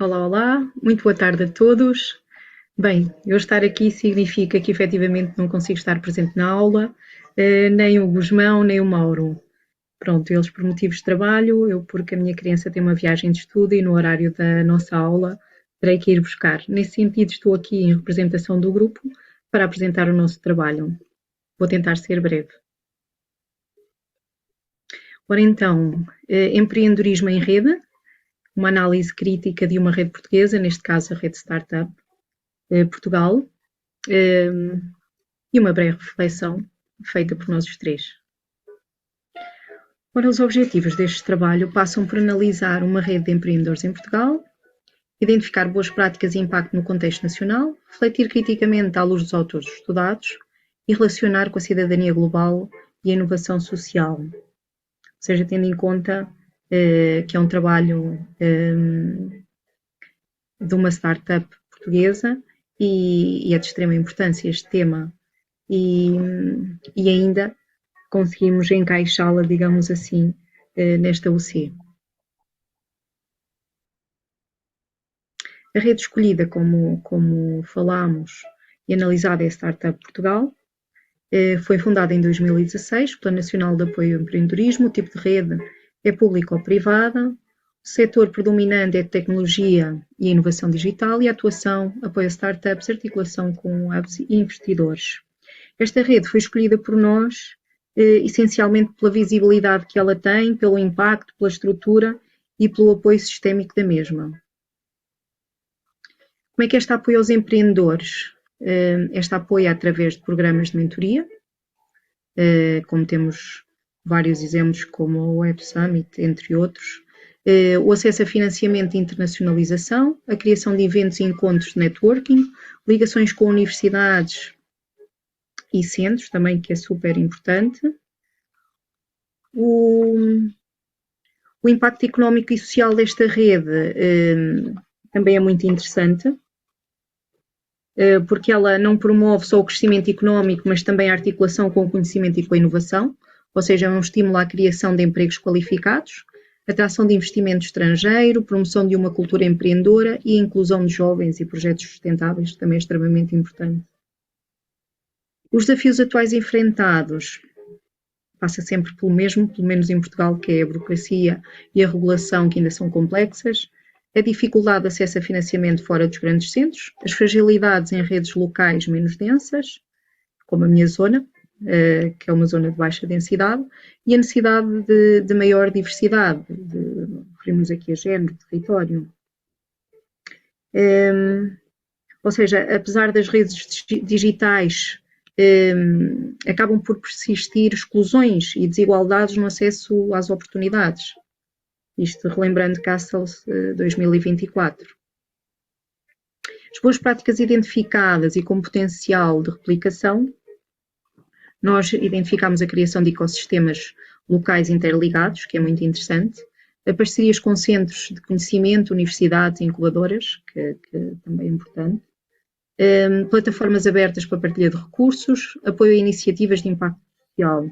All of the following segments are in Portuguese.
Olá, olá, muito boa tarde a todos. Bem, eu estar aqui significa que efetivamente não consigo estar presente na aula, nem o Gusmão, nem o Mauro. Pronto, eles por motivos de trabalho, eu porque a minha criança tem uma viagem de estudo e no horário da nossa aula terei que ir buscar. Nesse sentido, estou aqui em representação do grupo para apresentar o nosso trabalho. Vou tentar ser breve. Ora então, empreendedorismo em rede, uma análise crítica de uma rede portuguesa, neste caso a rede Startup Portugal, e uma breve reflexão feita por nós os três. Ora, os objetivos deste trabalho passam por analisar uma rede de empreendedores em Portugal, identificar boas práticas e impacto no contexto nacional, refletir criticamente à luz dos autores estudados e relacionar com a cidadania global e a inovação social. Ou seja, tendo em conta que é um trabalho de uma startup portuguesa e é de extrema importância este tema e ainda conseguimos encaixá-la, digamos assim, nesta UC. A rede escolhida, como falámos e analisada, é a Startup Portugal. Foi fundada em 2016, Plano Nacional de Apoio ao Empreendedorismo. O tipo de rede é pública ou privada. O setor predominante é tecnologia e inovação digital e a atuação apoia startups, articulação com hubs e investidores. Esta rede foi escolhida por nós essencialmente pela visibilidade que ela tem, pelo impacto, pela estrutura e pelo apoio sistémico da mesma. Como é que esta apoia aos empreendedores? Esta apoia através de programas de mentoria, como temos vários exemplos, como o Web Summit, entre outros. O acesso a financiamento e internacionalização, a criação de eventos e encontros de networking, ligações com universidades e centros, também, que é super importante. O impacto económico e social desta rede também é muito interessante, porque ela não promove só o crescimento económico, mas também a articulação com o conhecimento e com a inovação, ou seja, é um estímulo à criação de empregos qualificados, atração de investimento estrangeiro, promoção de uma cultura empreendedora e a inclusão de jovens e projetos sustentáveis, também é extremamente importante. Os desafios atuais enfrentados passa sempre pelo mesmo, pelo menos em Portugal, que é a burocracia e a regulação, que ainda são complexas, a dificuldade de acesso a financiamento fora dos grandes centros, as fragilidades em redes locais menos densas, como a minha zona, que é uma zona de baixa densidade, e a necessidade de maior diversidade, referimos aqui a género, território. Ou seja, apesar das redes digitais acabam por persistir exclusões e desigualdades no acesso às oportunidades. Isto relembrando Castle 2024. As boas práticas identificadas e com potencial de replicação, nós identificamos a criação de ecossistemas locais interligados, que é muito interessante, a parcerias com centros de conhecimento, universidades e incubadoras, que também é importante, plataformas abertas para partilha de recursos, apoio a iniciativas de impacto social.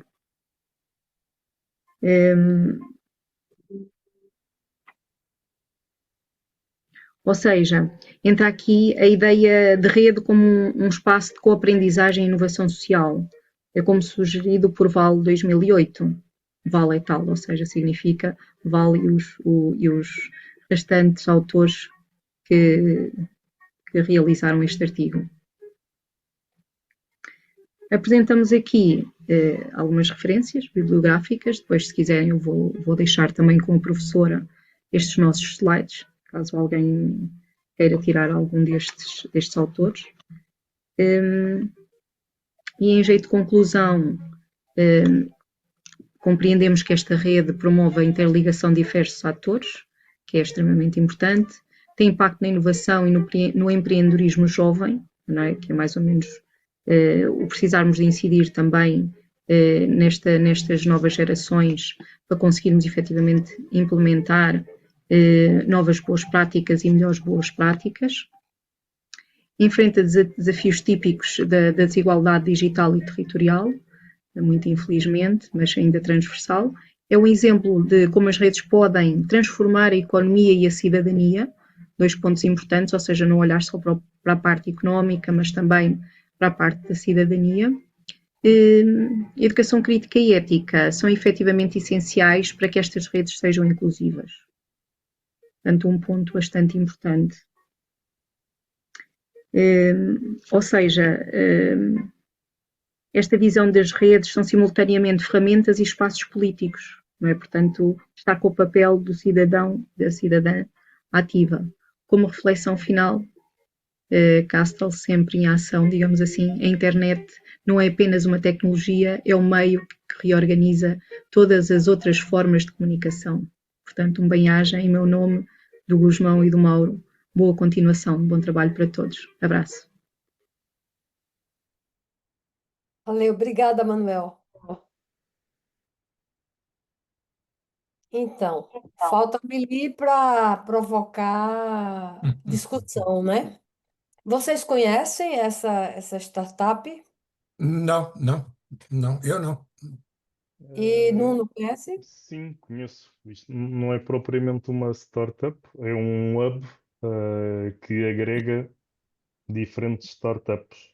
Ou seja, entra aqui a ideia de rede como um espaço de co-aprendizagem e inovação social. É como sugerido por Val 2008. Val é tal, ou seja, significa Val e os restantes autores que realizaram este artigo. Apresentamos aqui algumas referências bibliográficas, depois se quiserem eu vou deixar também com a professora estes nossos slides, caso alguém queira tirar algum destes autores. E em jeito de conclusão, compreendemos que esta rede promove a interligação de diversos atores, que é extremamente importante, tem impacto na inovação e no empreendedorismo jovem, não é? Que é mais ou menos o precisarmos de incidir também nestas novas gerações para conseguirmos efetivamente implementar novas boas práticas e melhores boas práticas. Enfrenta desafios típicos da desigualdade digital e territorial, muito infelizmente, mas ainda transversal. É um exemplo de como as redes podem transformar a economia e a cidadania, dois pontos importantes, ou seja, não olhar só para a parte económica, mas também para a parte da cidadania. Educação crítica e ética são efetivamente essenciais para que estas redes sejam inclusivas. Portanto, um ponto bastante importante. Ou seja, esta visão das redes são simultaneamente ferramentas e espaços políticos, não é? Portanto, está com o papel do cidadão, da cidadã ativa. Como reflexão final, Castle sempre em ação, digamos assim, a internet não é apenas uma tecnologia, é um meio que reorganiza todas as outras formas de comunicação. Portanto, um bem-aja em meu nome, do Gusmão e do Mauro. Boa continuação, bom trabalho para todos. Abraço. Valeu, obrigada, Manuel. Então, falta a Mili para provocar discussão, né? Vocês conhecem essa startup? Não, não, não, eu não. E Eh, Nuno conhece? sim, conheço. Isto não é propriamente uma startup, é um hub que agrega diferentes startups.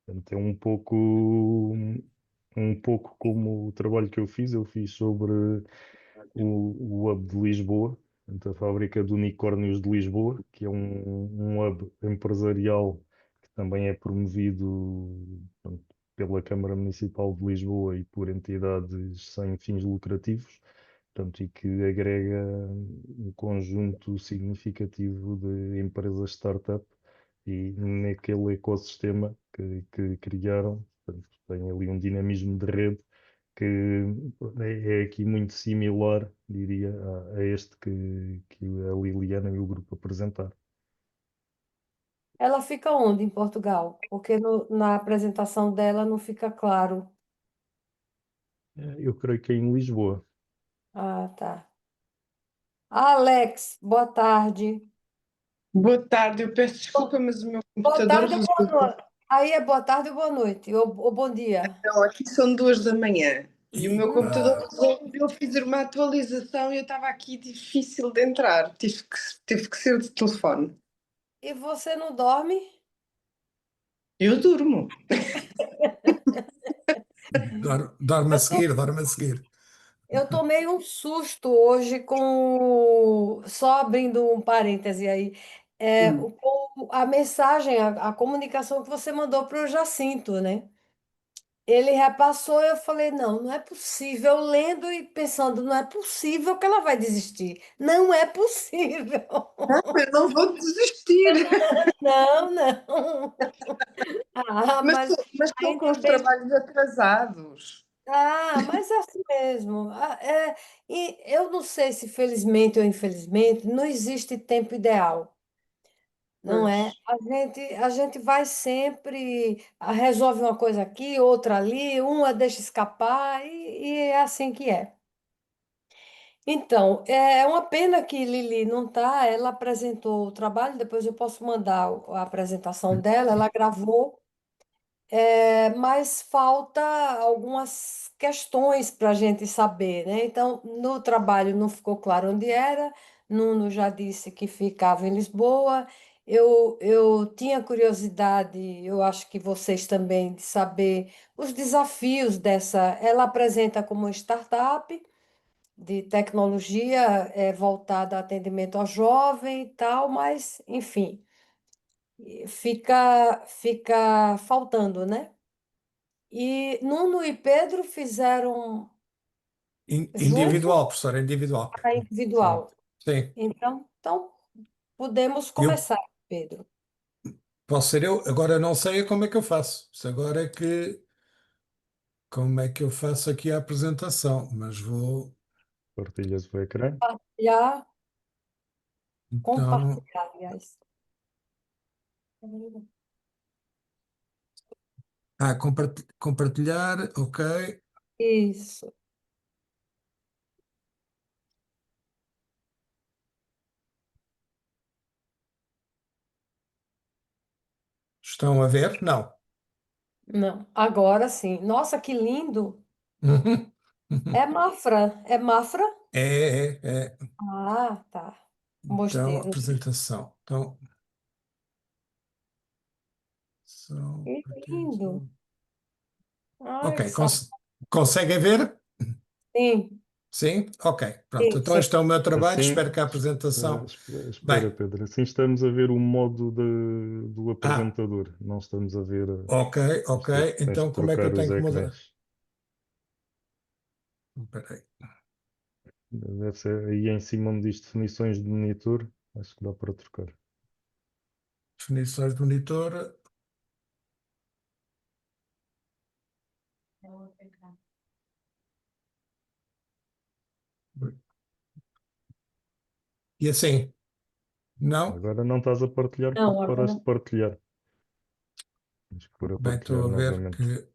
Portanto, é um pouco como o trabalho que eu fiz sobre o hub de Lisboa, portanto, a fábrica de unicórnios de Lisboa, que é um hub empresarial que também é promovido, portanto, pela Câmara Municipal de Lisboa e por entidades sem fins lucrativos, portanto, e que agrega um conjunto significativo de empresas startup e naquele ecossistema que criaram, portanto, tem ali um dinamismo de rede que é aqui muito similar, diria, a este que a Liliana e o grupo apresentaram. Ela fica onde em Portugal? Porque na apresentação dela não fica claro. Eu creio que é em Lisboa. Ah, tá. Alex, boa tarde. Boa tarde, eu peço desculpa, mas o meu Boa computador tarde ou boa resulta. noite? Aí é boa tarde ou boa noite, ou bom dia. Não, aqui são 2 da manhã e o meu computador Ah, resolveu fazer uma atualização e eu estava aqui difícil de entrar. Tive que ser de telefone. E você não dorme? Eu durmo. dorme a Eu tô, seguir, dorme a seguir. eu tomei um susto hoje com. Só abrindo um parêntese aí. Hum. Com a mensagem, a comunicação que você mandou para o Jacinto, né? Ele repassou, eu falei, não, não é possível. Lendo e pensando, não é possível que ela vai desistir. Não é possível. Eu não vou desistir, Não, não. Ah, mas mas mas estou com ainda os bem. trabalhos atrasados. Ah, mas é assim mesmo. E eu não sei se felizmente ou infelizmente não existe tempo ideal, não é? Pois. A gente vai sempre, resolve uma coisa aqui, outra ali, uma deixa escapar e é assim que é. Então, é uma pena que Lili não está. Ela apresentou o trabalho, depois eu posso mandar a apresentação dela. Ela gravou. Mas falta algumas questões para a gente saber, né? Então, no trabalho não ficou claro onde era, Nuno já disse que ficava em Lisboa. Eu tinha curiosidade, eu acho que vocês também, de saber os desafios dessa. Ela apresenta como startup de tecnologia voltada a atendimento ao jovem e tal, mas, enfim, fica faltando, né? E Nuno e Pedro fizeram junto Individual, professor, individual. a Sim. individual. Sim. Então podemos Eu começar, Pedro. posso ser eu. Agora não sei como é que eu faço. Se agora é que como é que eu faço aqui a apresentação, mas vou. Partilhas o ecrã. Já Então, compartilhar, aliás. compartilhar, ok. Isso. Estão a ver? Não. Não, agora sim. Nossa, que lindo. Uhum. É Mafra. É Mafra? É, é, é. Ah, tá. Então, Mostrei. apresentação. Então, Que lindo. Ai, ok, conseguem ver? sim, Sim? Ok, pronto. sim, Então, sim. este é o meu trabalho. Assim, Espero que a apresentação. espera, Bem, Pedro. Assim estamos a ver o modo do ah, apresentador. Não estamos a ver. ok, ok. Tens de Então, como é que eu trocar os tenho que mudar? ecrãs. Espera aí. Deve ser aí em cima onde diz definições de monitor. Acho que dá para trocar. Definições de monitor. E assim? Não? Agora não estás a partilhar Não, porque agora paraste de partilhar. Tens que pôr a Bem, partilhar estou a ver novamente. que.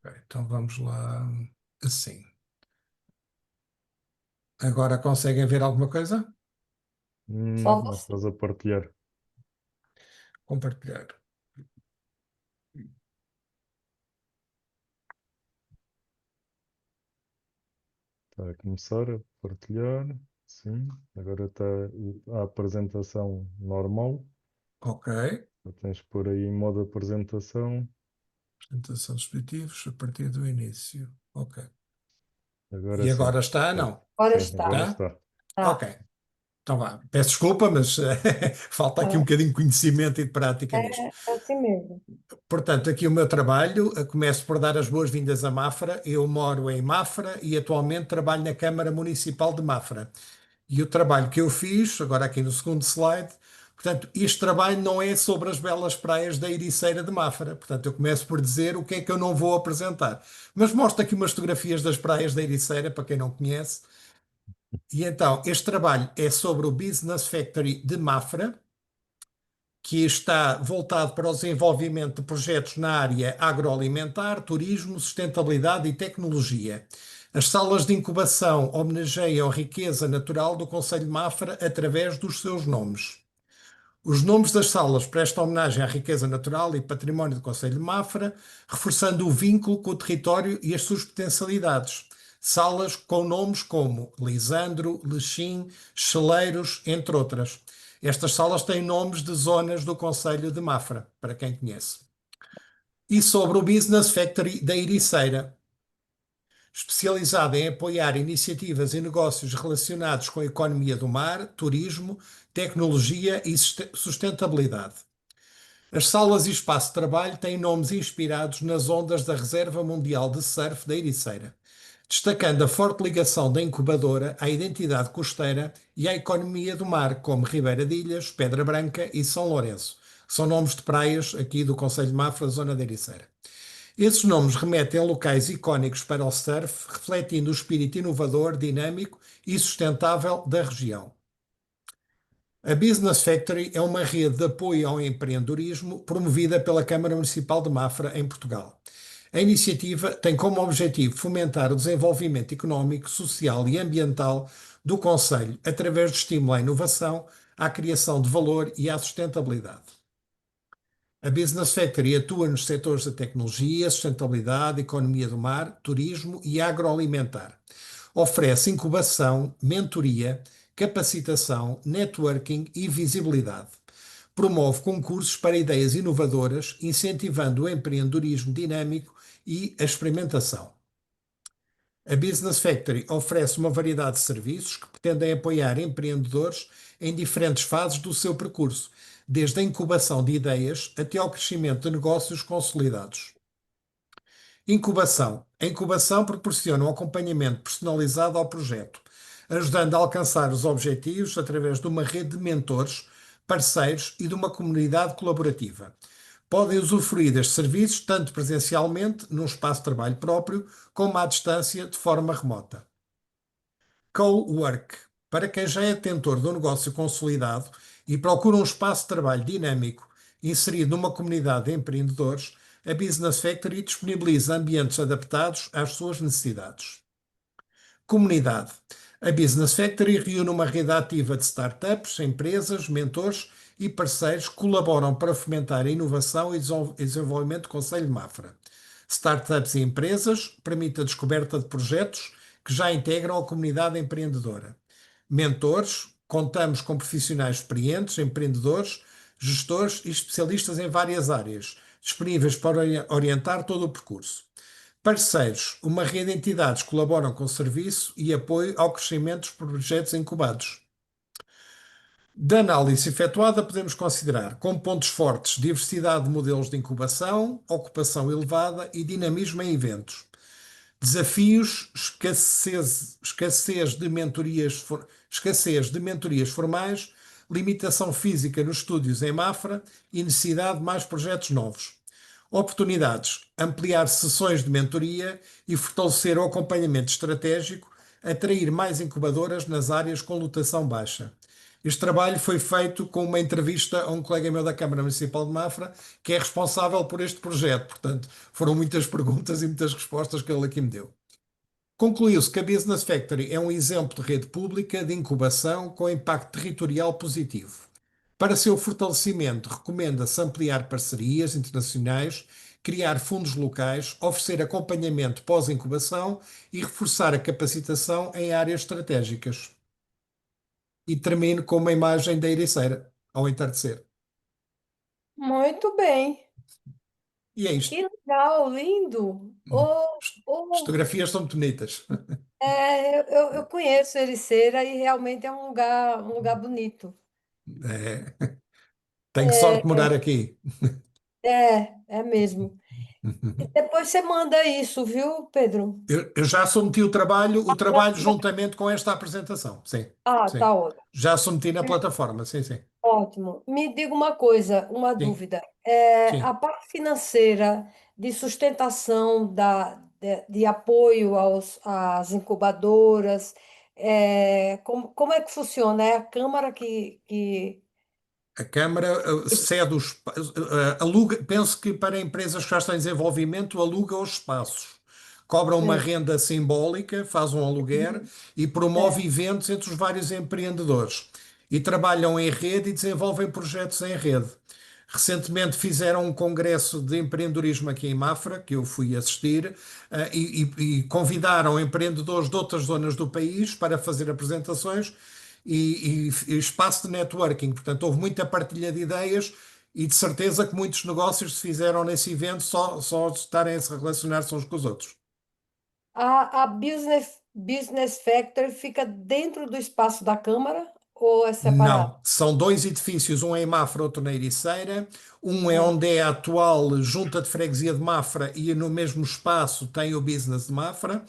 Ok, então vamos lá. Assim. Agora conseguem ver alguma coisa? só Não você. estás a partilhar. Compartilhar. Está a começar a partilhar. Sim. Agora está a apresentação normal. Ok. Já tens que pôr aí em modo apresentação. Apresentação dos dispositivos a partir do início. Ok. Agora E sim. agora está? Tá. Não. Agora Sim, está. agora Está? está. Tá. Ok. Então vá. Peço desculpa, mas falta aqui um bocadinho de conhecimento e de prática nisto. É assim mesmo. Portanto, aqui o meu trabalho, começo por dar as boas-vindas a Mafra. Eu moro em Mafra e atualmente trabalho na Câmara Municipal de Mafra. E o trabalho que eu fiz, agora aqui no segundo slide, portanto, este trabalho não é sobre as belas praias da Ericeira de Mafra. Portanto, eu começo por dizer o que é que eu não vou apresentar. Mas mostro aqui umas fotografias das praias da Ericeira, para quem não conhece. E então, este trabalho é sobre o Business Factory de Mafra, que está voltado para o desenvolvimento de projetos na área agroalimentar, turismo, sustentabilidade e tecnologia. As salas de incubação homenageiam a riqueza natural do Concelho de Mafra através dos seus nomes. Os nomes das salas prestam homenagem à riqueza natural e património do Concelho de Mafra, reforçando o vínculo com o território e as suas potencialidades. Salas com nomes como Lisandro, Lechim, Cheleiros, entre outras. Estas salas têm nomes de zonas do Concelho de Mafra, para quem conhece. E sobre o Business Factory da Ericeira, especializada em apoiar iniciativas e negócios relacionados com a economia do mar, turismo, tecnologia e sustentabilidade. As salas e espaço de trabalho têm nomes inspirados nas ondas da Reserva Mundial de Surf da Ericeira, destacando a forte ligação da incubadora à identidade costeira e à economia do mar, como Ribeira de Ilhas, Pedra Branca e São Lourenço, que são nomes de praias aqui do Concelho de Mafra, zona da Ericeira. Esses nomes remetem a locais icónicos para o surf, refletindo o espírito inovador, dinâmico e sustentável da região. A Business Factory é uma rede de apoio ao empreendedorismo promovida pela Câmara Municipal de Mafra, em Portugal. A iniciativa tem como objetivo fomentar o desenvolvimento económico, social e ambiental do concelho através do estímulo à inovação, à criação de valor e à sustentabilidade. A Business Factory atua nos setores da tecnologia, sustentabilidade, economia do mar, turismo e agroalimentar. Oferece incubação, mentoria, capacitação, networking e visibilidade. Promove concursos para ideias inovadoras, incentivando o empreendedorismo dinâmico e a experimentação. A Business Factory oferece uma variedade de serviços que pretendem apoiar empreendedores em diferentes fases do seu percurso, desde a incubação de ideias até ao crescimento de negócios consolidados. Incubação. A incubação proporciona um acompanhamento personalizado ao projeto, ajudando a alcançar os objetivos através de uma rede de mentores, parceiros e de uma comunidade colaborativa. Podem usufruir destes serviços tanto presencialmente, num espaço de trabalho próprio, como à distância, de forma remota. Co-work. Para quem já é detentor de um negócio consolidado e procura um espaço de trabalho dinâmico, inserido numa comunidade de empreendedores, a Business Factory disponibiliza ambientes adaptados às suas necessidades. Comunidade. A Business Factory reúne uma rede ativa de startups, empresas, mentores e parceiros que colaboram para fomentar a inovação e desenvolvimento do Concelho de Mafra. startups e empresas, permite a descoberta de projetos que já integram a comunidade empreendedora. Mentores, contamos com profissionais experientes, empreendedores, gestores e especialistas em várias áreas, disponíveis para orientar todo o percurso. Parceiros, uma rede de entidades que colaboram com o serviço e apoio ao crescimento dos projetos incubados. Da análise efetuada, podemos considerar como pontos fortes diversidade de modelos de incubação, ocupação elevada e dinamismo em eventos. Desafios, escassez de mentorias formais, limitação física nos estúdios em Mafra e necessidade de mais projetos novos. Oportunidades, ampliar sessões de mentoria e fortalecer o acompanhamento estratégico, atrair mais incubadoras nas áreas com lotação baixa. Este trabalho foi feito com uma entrevista a um colega meu da Câmara Municipal de Mafra, que é responsável por este projeto. Portanto, foram muitas perguntas e muitas respostas que ele aqui me deu. Concluiu-se que a Business Factory é um exemplo de rede pública de incubação com impacto territorial positivo. Para seu fortalecimento, recomenda-se ampliar parcerias internacionais, criar fundos locais, oferecer acompanhamento pós-incubação e reforçar a capacitação em áreas estratégicas. E termino com uma imagem da Ericeira, ao entardecer. Muito bem. E é isto. Que legal, lindo. As fotografias são muito bonitas. Eu conheço Ericeira e realmente é um lugar bonito. É. Tenho sorte de morar aqui. É mesmo. E depois você manda isso, viu, Pedro? Eu já submeti o trabalho juntamente com esta apresentação. Sim, Ah, sim. tá ótimo. Já submeti na plataforma, sim, sim. Ótimo. Me diga uma coisa, uma Sim, dúvida. A sim. parte financeira de sustentação de apoio às incubadoras, como é que funciona? É a Câmara que... A Câmara cede aluga, penso que para empresas que já estão em desenvolvimento, aluga os espaços. Cobra uma Sim, renda simbólica, faz um aluguer e promove é. eventos entre os vários empreendedores. E trabalham em rede e desenvolvem projetos em rede. Recentemente fizeram um congresso de empreendedorismo aqui em Mafra, que eu fui assistir, e convidaram empreendedores de outras zonas do país para fazer apresentações e espaço de networking. Portanto, houve muita partilha de ideias e de certeza que muitos negócios se fizeram nesse evento só de estarem a se relacionar uns com os outros. A Business Factory fica dentro do espaço da Câmara ou é separado? Não, são dois edifícios, um é em Mafra, outro na Ericeira. Um é Ah, onde é a atual Junta de Freguesia de Mafra e no mesmo espaço tem o Business de Mafra.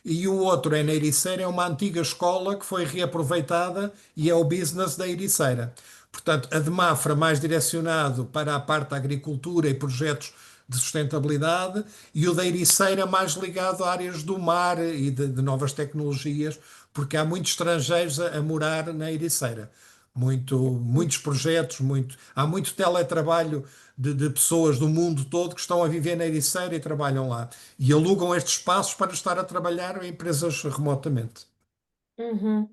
E o outro é na Ericeira, é uma antiga escola que foi reaproveitada e é o Business da Ericeira. Portanto, a de Mafra mais direcionado para a parte da agricultura e projetos de sustentabilidade e o da Ericeira mais ligado a áreas do mar e de novas tecnologias, porque há muitos estrangeiros a morar na Ericeira. Muitos projetos, há muito teletrabalho de pessoas do mundo todo que estão a viver na Ericeira e trabalham lá. E alugam estes espaços para estar a trabalhar em empresas remotamente. uhum,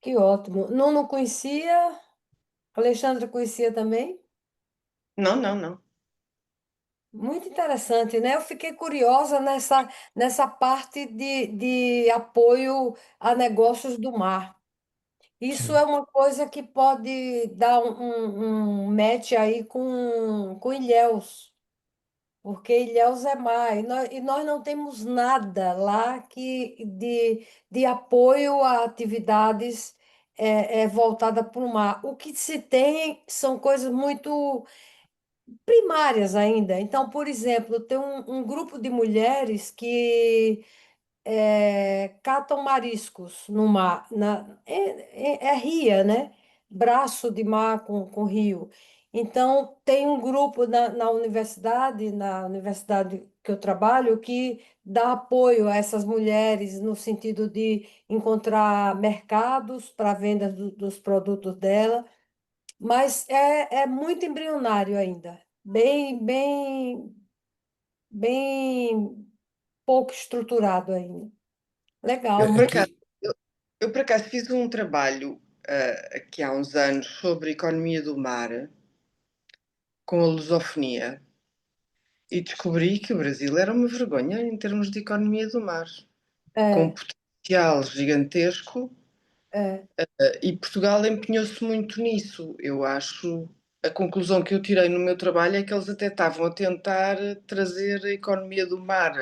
que ótimo. Não conhecia, Alexandra conhecia também? Não, não, não. Muito interessante, né? Eu fiquei curiosa nessa parte de apoio a negócios do mar. Isso é Sim. uma coisa que pode dar um match aí com Ilhéus, porque Ilhéus é mar, e nós não temos nada lá de apoio a atividades voltadas para o mar. O que se tem são coisas muito primárias ainda. Então, por exemplo, tem um grupo de mulheres que catam mariscos no mar, é ria, né? Braço de mar com rio. Então, tem um grupo na universidade que eu trabalho, que dá apoio a essas mulheres no sentido de encontrar mercados para a venda dos produtos dela, mas é muito embrionário ainda, bem pouco estruturado ainda. Eu, Legal. por acaso, Aqui, eu, por acaso, fiz um trabalho aqui há uns anos sobre economia do mar com a lusofonia. e descobri que o Brasil era uma vergonha em termos de economia do mar, com É, potencial gigantesco, é. e Portugal empenhou-se muito nisso. Eu acho, a conclusão que eu tirei no meu trabalho é que eles até estavam a tentar trazer a economia do mar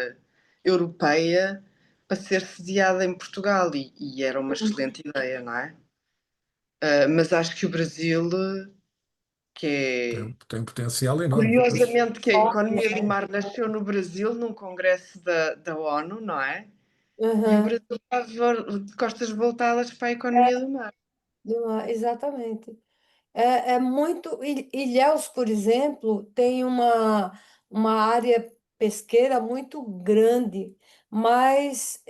europeia para ser sediada em Portugal, e era uma excelente ideia, não é? Mas acho que o Brasil, que Tem, é tem potencial enorme. Pois. curiosamente que a economia do mar nasceu no Brasil, num congresso da ONU, não é? E o Uhum. Brasil estava de costas voltadas para a economia do mar. Exatamente. É muito. Ilhéus, por exemplo, tem uma área pesqueira muito grande, mas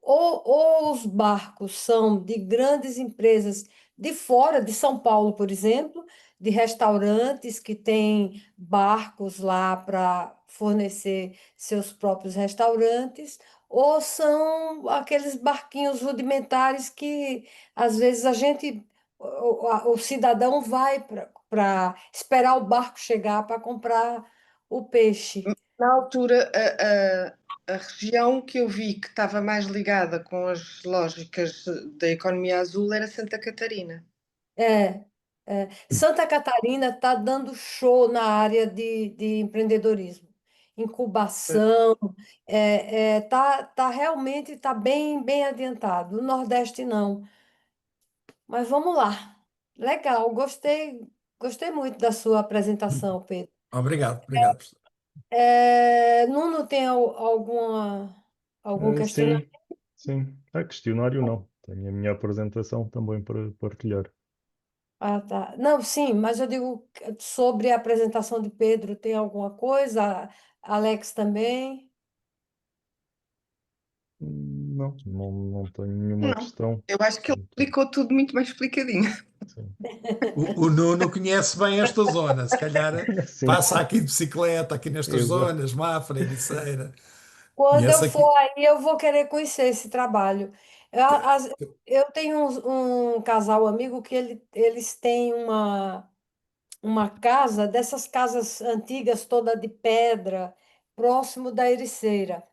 ou os barcos são de grandes empresas de fora, de São Paulo, por exemplo, de restaurantes que têm barcos lá para fornecer seus próprios restaurantes, ou são aqueles barquinhos rudimentares que às vezes a gente o cidadão vai para esperar o barco chegar para comprar o peixe. Na altura, a região que eu vi que estava mais ligada com as lógicas da economia azul era Santa Catarina. É, Santa Catarina está dando show na área de empreendedorismo, incubação, realmente tá bem adiantado. O Nordeste não. Mas vamos lá. Legal, gostei muito da sua apresentação, Pedro. Obrigado, obrigado, professor. Nuno tem algum questionamento? Sim, sim. Questionário não. Tenho a minha apresentação também para partilhar. Ah, tá. Não, sim, mas eu digo sobre a apresentação de Pedro, tem alguma coisa? Alex também? Não tenho nenhuma Não, questão. eu acho que ele Portanto, explicou tudo muito bem explicadinho. sim. O Nuno conhece bem esta zona, se calhar Sim, passa aqui de bicicleta, aqui nestas exato. zonas, Mafra, Ericeira. Quando eu Conhece for aqui. aí, eu vou querer conhecer esse trabalho. Eu, as- eu tenho um casal amigo que eles têm uma casa, dessas casas antigas, toda de pedra, próximo da Ericeira.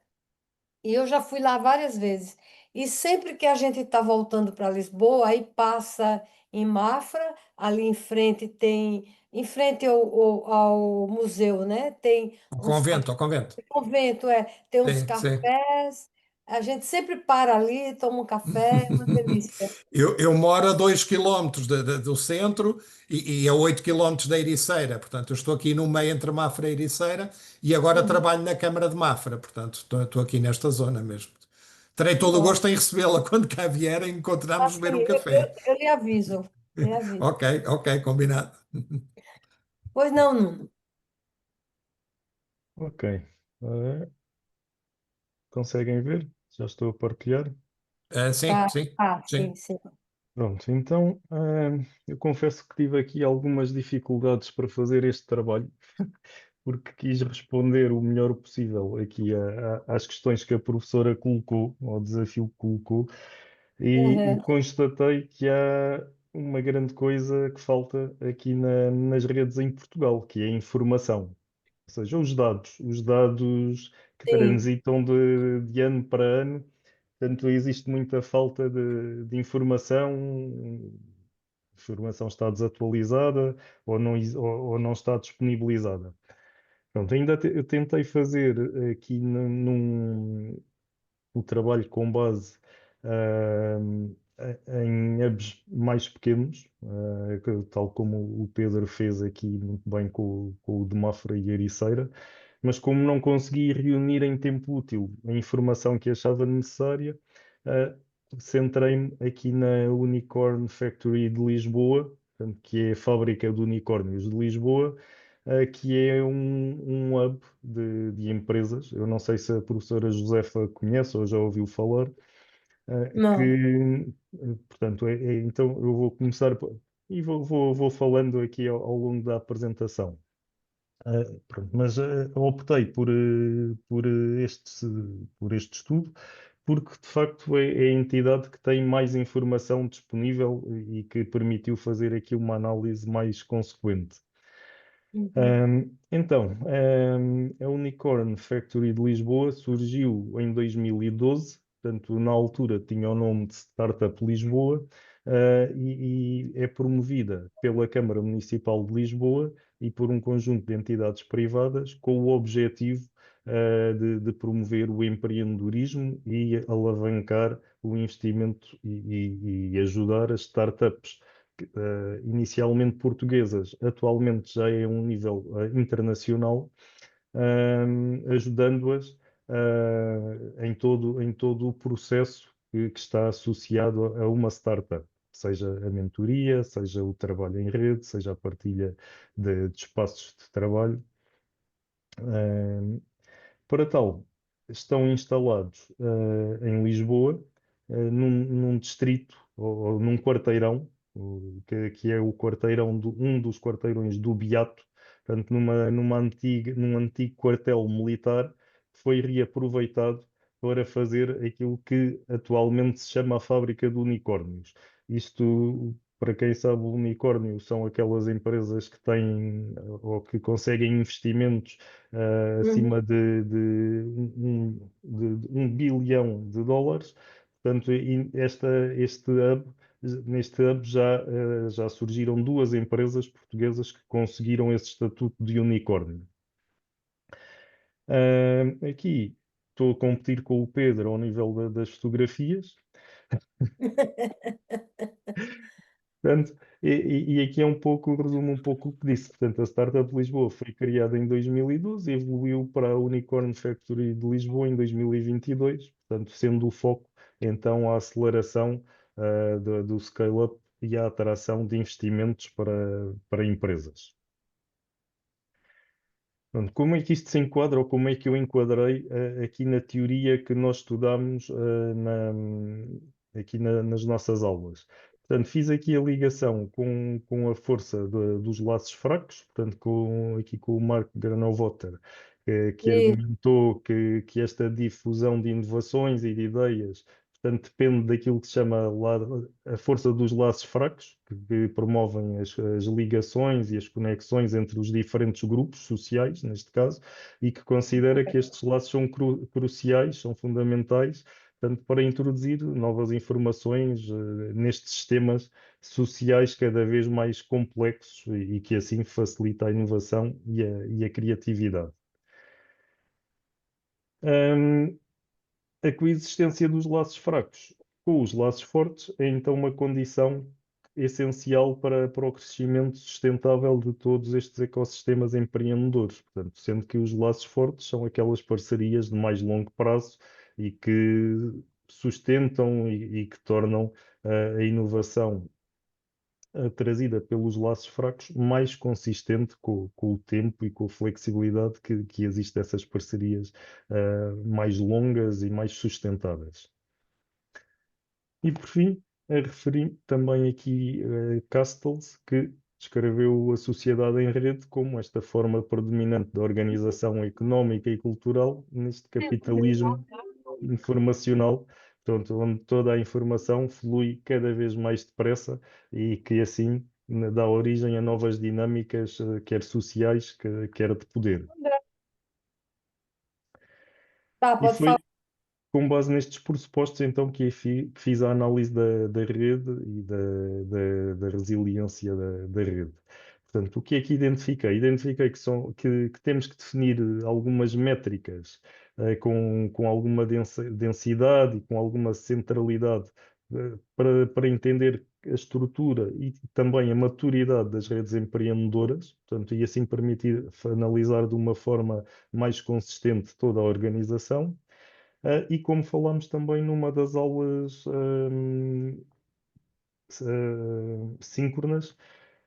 E eu já fui lá várias vezes. E sempre que a gente está voltando para Lisboa, aí passa em Mafra, ali em frente tem, em frente ao museu, né? Tem Ao uns convento, cafés, ao convento. convento, tem uns Sim, sim. cafés. A gente sempre para ali, toma um café, é uma delícia. Eu moro a 2 quilómetros do centro e a 8 quilómetros da Ericeira. Portanto, eu estou aqui no meio entre Mafra e Ericeira e agora Uhum. trabalho na Câmara de Mafra. Portanto, estou aqui nesta zona mesmo. Terei todo o Ó, gosto em recebê-la quando cá vier e encontrarmos beber assim, um café. eu lhe aviso, lhe aviso. Ok, ok, combinado. Pois não, Nuno. Ok. Conseguem ver? Já estou a partilhar. Sim, Tá, sim, sim, sim. sim. Pronto, então eu confesso que tive aqui algumas dificuldades para fazer este trabalho, porque quis responder o melhor possível aqui às questões que a professora colocou, ao desafio que colocou, e Uhum. constatei que há uma grande coisa que falta aqui nas redes em Portugal, que é a informação. Ou seja, os dados que Sim, transitam de ano para ano. Portanto, existe muita falta de informação, a informação está desatualizada ou não está disponibilizada. Pronto, eu tentei fazer aqui o trabalho com base em hubs mais pequenos, tal como o Pedro fez aqui muito bem com o de Mafra e Ericeira, mas como não consegui reunir em tempo útil a informação que achava necessária, ah, centrei-me aqui na Unicorn Factory de Lisboa, portanto, que é a fábrica de unicórnios de Lisboa, que é um hub de empresas. Eu não sei se a professora Josefa conhece ou já ouviu falar, não. portanto, então eu vou começar e vou falando aqui ao longo da apresentação. Pronto, mas optei por este estudo porque de facto é a entidade que tem mais informação disponível e que permitiu fazer aqui uma análise mais consequente. Uhum. Então, a Unicorn Factory de Lisboa surgiu em 2012, portanto, na altura tinha o nome de Startup Lisboa, e é promovida pela Câmara Municipal de Lisboa e por um conjunto de entidades privadas com o objetivo, de promover o empreendedorismo e alavancar o investimento e ajudar as startups inicialmente portuguesas, atualmente já é um nível internacional, ajudando-as em todo o processo que está associado a uma startup, seja a mentoria, seja o trabalho em rede, seja a partilha de espaços de trabalho. Para tal, estão instalados em Lisboa, num distrito ou num quarteirão, que é o quarteirão um dos quarteirões do Beato, portanto, num antigo quartel militar que foi reaproveitado para fazer aquilo que atualmente se chama a fábrica de unicórnios. Isto, para quem sabe, o unicórnio são aquelas empresas que têm ou que conseguem investimentos Uhum. acima de 1 bilhão de dólares. Portanto, neste hub já surgiram duas empresas portuguesas que conseguiram esse estatuto de unicórnio. Aqui estou a competir com o Pedro ao nível das fotografias. Portanto, e aqui é um pouco, resumo um pouco o que disse. Portanto, a Startup Lisboa foi criada em 2012 e evoluiu para a Unicorn Factory de Lisboa em 2022, portanto, sendo o foco então a aceleração do scale-up e a atração de investimentos para empresas. Pronto, como é que isto se enquadra, ou como é que eu enquadrei aqui na teoria que nós estudamos aqui nas nossas aulas? Portanto, fiz aqui a ligação com a força dos laços fracos, portanto, aqui com o Mark Granovetter, que E, argumentou que esta difusão de inovações e de ideias, portanto, depende daquilo que se chama a força dos laços fracos, que promovem as ligações e as conexões entre os diferentes grupos sociais, neste caso, e que considera que estes laços são cruciais, são fundamentais, tanto para introduzir novas informações nestes sistemas sociais cada vez mais complexos e que assim facilita a inovação e a criatividade. Hum, a coexistência dos laços fracos com os laços fortes é então uma condição essencial para o crescimento sustentável de todos estes ecossistemas empreendedores. Portanto, sendo que os laços fortes são aquelas parcerias de mais longo prazo e que sustentam e que tornam a inovação trazida pelos laços fracos mais consistente com o tempo e com a flexibilidade que existe dessas parcerias mais longas e mais sustentáveis. E por fim, referi também aqui Castells, que descreveu a sociedade em rede como esta forma predominante de organização económica e cultural neste capitalismo informacional, portanto, onde toda a informação flui cada vez mais depressa e que assim dá origem a novas dinâmicas, quer sociais, quer de poder. tá, E pode falar. foi com base nestes pressupostos, então, que fiz a análise da rede e da resiliência da rede. Portanto, o que é que identifiquei? Identifiquei que temos que definir algumas métricas com alguma densidade e com alguma centralidade para entender a estrutura e também a maturidade das redes empreendedoras, portanto, e assim permitir analisar de uma forma mais consistente toda a organização. E como falámos também numa das aulas síncronas,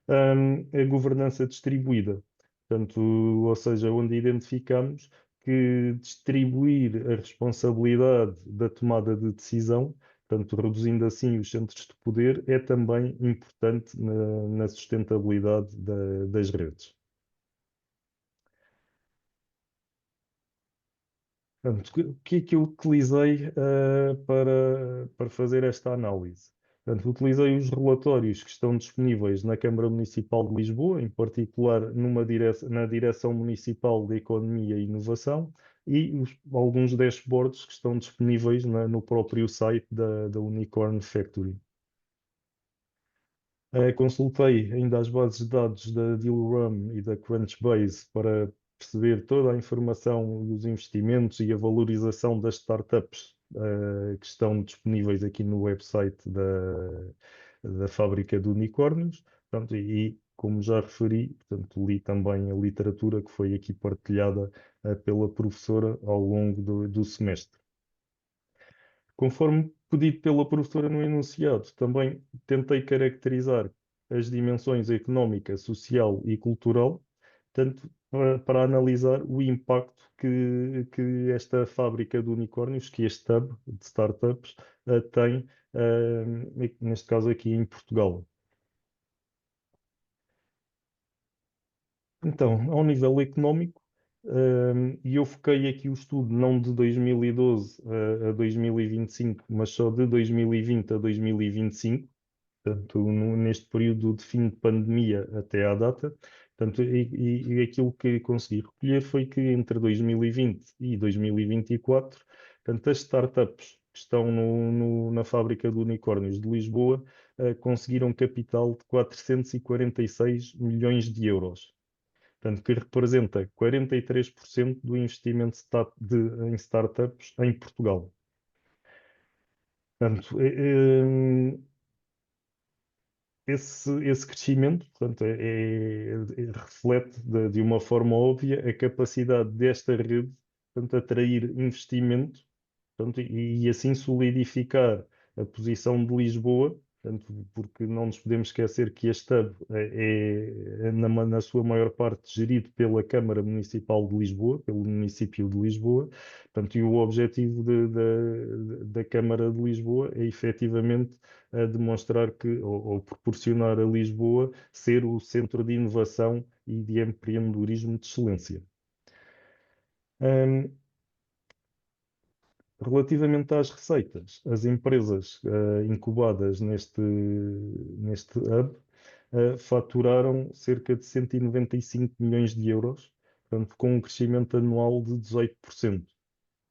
a governança distribuída. Portanto, ou seja, onde identificamos que distribuir a responsabilidade da tomada de decisão, portanto, reduzindo assim os centros de poder, é também importante na sustentabilidade das redes. Portanto, o que é que eu utilizei para fazer esta análise? Portanto, utilizei os relatórios que estão disponíveis na Câmara Municipal de Lisboa, em particular na Direção Municipal de Economia e Inovação, e alguns dashboards que estão disponíveis no próprio site da Unicorn Factory. Consultei ainda as bases de dados da Dealrum e da Crunchbase para perceber toda a informação dos investimentos e a valorização das startups que estão disponíveis aqui no website da fábrica de unicórnios. Portanto, como já referi, portanto, li também a literatura que foi aqui partilhada pela professora ao longo do semestre. Conforme pedido pela professora no enunciado, também tentei caracterizar as dimensões económica, social e cultural, tanto para analisar o impacto que esta fábrica de unicórnios, que este hub de startups, tem, neste caso aqui em Portugal. Então, ao nível económico, e eu foquei aqui o estudo não de 2012 a 2025, mas só de 2020 a 2025, portanto, neste período de fim de pandemia até à data. Portanto, e aquilo que consegui recolher foi que entre 2020 e 2024, portanto, as startups que estão na fábrica de unicórnios de Lisboa conseguiram capital de 446 milhões de euros. Portanto, que representa 43% do investimento em startups em Portugal. Portanto, esse crescimento, portanto, reflete de uma forma óbvia a capacidade desta rede, portanto, atrair investimento, portanto, e assim solidificar a posição de Lisboa, portanto, porque não nos podemos esquecer que este hub na sua maior parte, gerido pela Câmara Municipal de Lisboa, pelo município de Lisboa, portanto, e o objetivo da Câmara de Lisboa é efetivamente a demonstrar ou proporcionar a Lisboa ser o centro de inovação e de empreendedorismo de excelência. Relativamente às receitas, as empresas incubadas neste hub faturaram cerca de 195 milhões de euros, portanto, com um crescimento anual de 18%.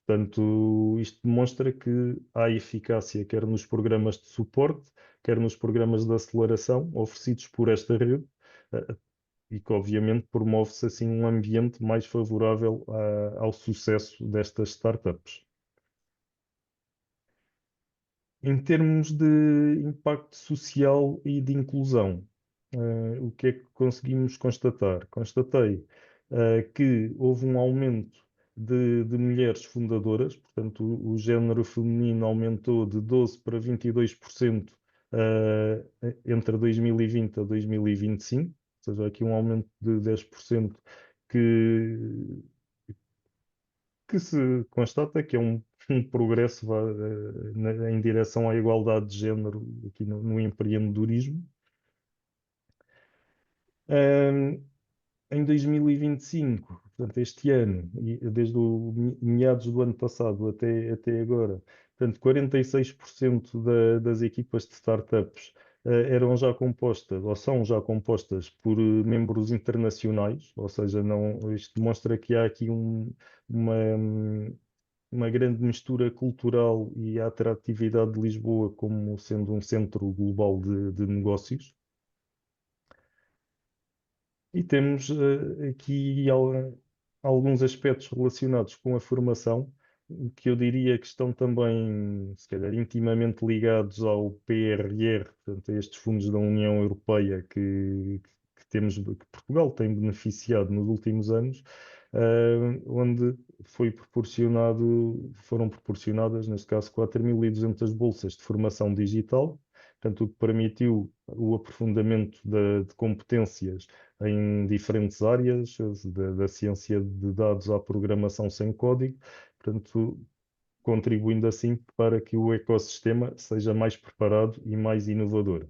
Portanto, isto demonstra que há eficácia quer nos programas de suporte, quer nos programas de aceleração oferecidos por esta rede, e que obviamente promove-se assim um ambiente mais favorável ao sucesso destas startups. Em termos de impacto social e de inclusão, o que é que conseguimos constatar? Constatei que houve um aumento de mulheres fundadoras, portanto, o género feminino aumentou de 12 para 22% entre 2020 a 2025, ou seja, aqui um aumento de 10% que, que se constata que é um progresso em direção à igualdade de género aqui no empreendedorismo. Em 2025, portanto, este ano, e desde meados do ano passado até agora, portanto, 46% das equipas de startups eram já compostas, ou são já compostas por membros internacionais, ou seja, isto demonstra que há aqui uma, uma grande mistura cultural e a atratividade de Lisboa como sendo um centro global de negócios. E temos aqui alguns aspectos relacionados com a formação, que eu diria que estão também, se calhar, intimamente ligados ao PRR, portanto, a estes fundos da União Europeia que Portugal tem beneficiado nos últimos anos, onde foram proporcionadas, neste caso, 4.200 bolsas de formação digital, portanto, o que permitiu o aprofundamento de competências em diferentes áreas, da ciência de dados à programação sem código, portanto, contribuindo assim para que o ecossistema seja mais preparado e mais inovador.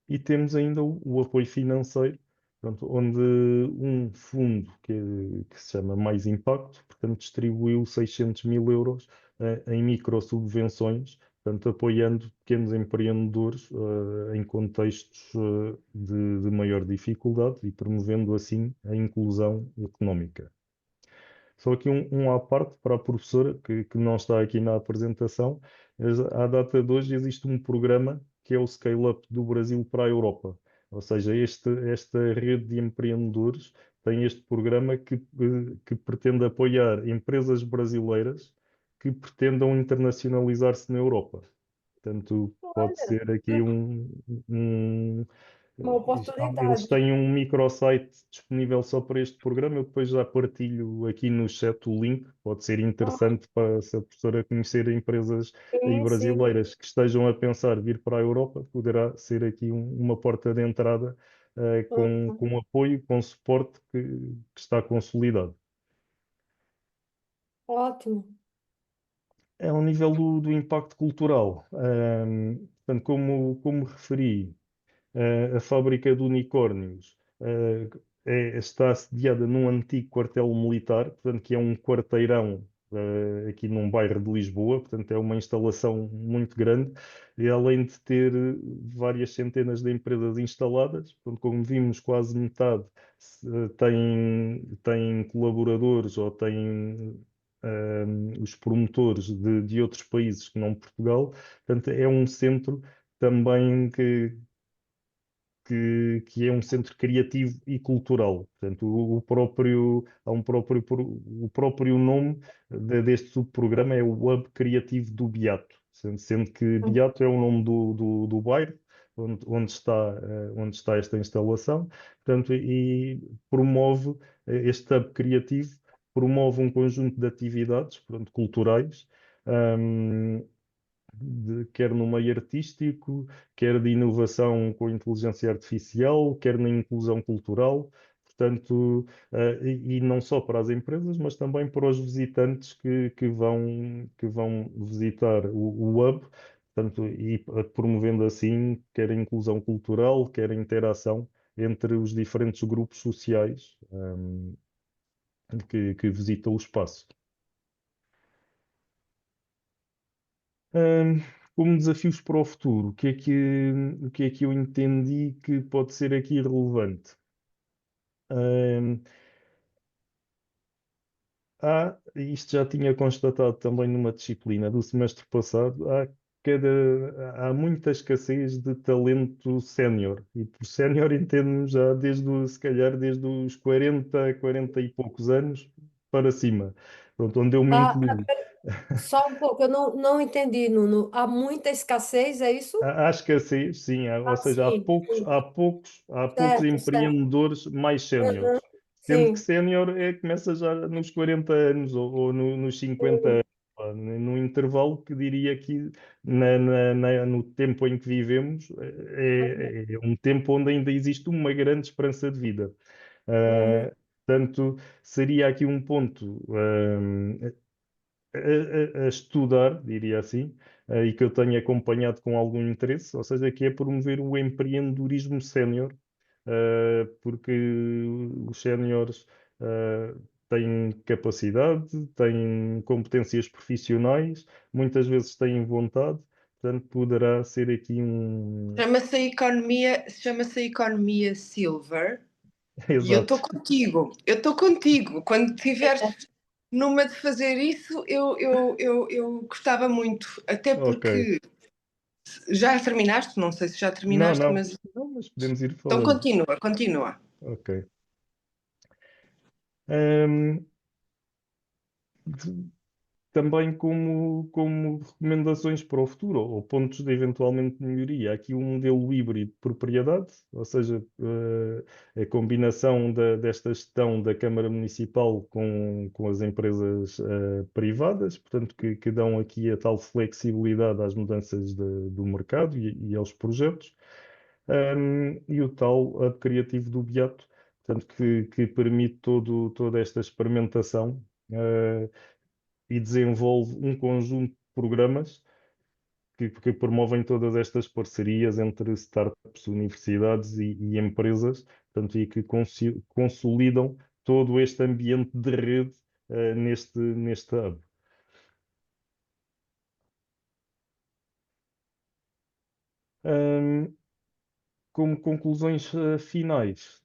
E temos ainda o apoio financeiro, portanto, onde um fundo que se chama Mais Impacto, portanto, distribuiu 600 mil euros em microsubvenções, portanto, apoiando pequenos empreendedores em contextos de maior dificuldade e promovendo assim a inclusão económica. Só aqui um à parte para a professora, que não está aqui na apresentação. À data de hoje existe um programa que é o Scale Up do Brasil para a Europa. Ou seja, esta rede de empreendedores tem este programa que pretende apoiar empresas brasileiras que pretendam internacionalizar-se na Europa. Portanto, pode Olha, ser aqui um, uma eles oportunidade. têm um microsite disponível só para este programa. Eu depois já partilho aqui no chat o link. Pode ser Ah, interessante para se a professora conhecer empresas aí sim, sim. brasileiras que estejam a pensar vir para a Europa. Poderá ser aqui uma porta de entrada com apoio, com suporte que está consolidado. Ótimo. É ao nível do impacto cultural. Portanto, como referi, a fábrica de unicórnios está assediada num antigo quartel militar, portanto, que é um quarteirão aqui num bairro de Lisboa, portanto, é uma instalação muito grande, e além de ter várias centenas de empresas instaladas, portanto, como vimos, quase metade tem colaboradores ou tem os promotores de outros países que não Portugal, portanto, é um centro também que é um centro criativo e cultural. Portanto, o próprio nome deste subprograma é o Hub Criativo do Beato, sendo que Beato é o nome do bairro onde está esta instalação. Portanto, e promove este Hub Criativo, promove um conjunto de atividades, portanto, culturais, hum, quer no meio artístico, quer de inovação com inteligência artificial, quer na inclusão cultural. Portanto, e não só para as empresas, mas também para os visitantes que vão visitar o Hub, portanto, e promovendo assim quer a inclusão cultural, quer a interação entre os diferentes grupos sociais, que visitam o espaço. Ahm, Como desafios para o futuro, o que é que eu entendi que pode ser aqui relevante? Ahm, Isto já tinha constatado também numa disciplina do semestre passado, há muita escassez de talento sénior. E por sénior entendo já se calhar desde os 40 e poucos anos para cima. Pronto, onde eu me Ah, incluo. só um pouco, eu não entendi, Nuno. Há muita escassez, é isso? Há escassez, sim, ou Ah, seja, há sim, poucos, sim. há poucos, há poucos Certo, certo. empreendedores mais Uhum. séniores. Sendo que Sim, sénior começa já nos 40 anos ou nos 50 sim. anos, pá, no intervalo que diria que no tempo em que vivemos é um tempo onde ainda existe uma grande esperança de vida. Uhum. Portanto, seria aqui um ponto a estudar, diria assim, e que eu tenho acompanhado com algum interesse, ou seja, que é promover o empreendedorismo sénior, porque os séniores têm capacidade, têm competências profissionais, muitas vezes têm vontade, portanto, poderá ser aqui um. Chama-se a economia silver. E eu estou Exato. contigo, eu estou contigo. Quando tiveres numa de fazer isso, eu gostava muito. Até Ok. porque já terminaste, não sei se já Não, terminaste, não. mas Não, mas podemos ir então falando. continua. Ok. Ahm, Também como recomendações para o futuro, ou pontos de eventualmente melhoria. Há aqui um modelo híbrido de propriedade, ou seja, a combinação desta gestão da Câmara Municipal com as empresas privadas, portanto, que dão aqui a tal flexibilidade às mudanças do mercado e aos projetos. E o tal Hub Criativo do Beato, portanto, que permite toda esta experimentação. E desenvolve um conjunto de programas que promovem todas estas parcerias entre startups, universidades e empresas, portanto, e que consolidam todo este ambiente de rede neste hub. Ahm, Como conclusões finais,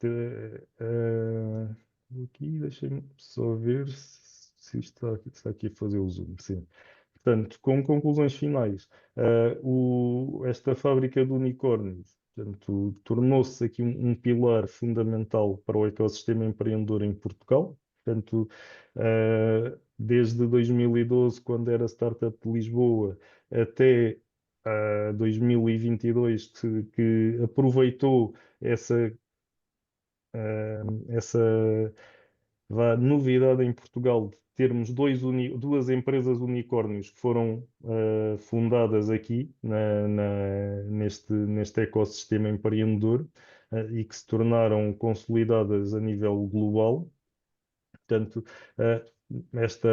aqui deixem-me só ver se isto está aqui a fazer o zoom. Sim. Portanto, como conclusões finais, esta fábrica de unicórnios, portanto, tornou-se aqui um pilar fundamental para o ecossistema empreendedor em Portugal. Portanto, desde 2012, quando era Startup de Lisboa, até 2022, que aproveitou essa novidade em Portugal de termos duas empresas unicórnios que foram fundadas aqui neste ecossistema empreendedor e que se tornaram consolidadas a nível global. Portanto, eh, esta,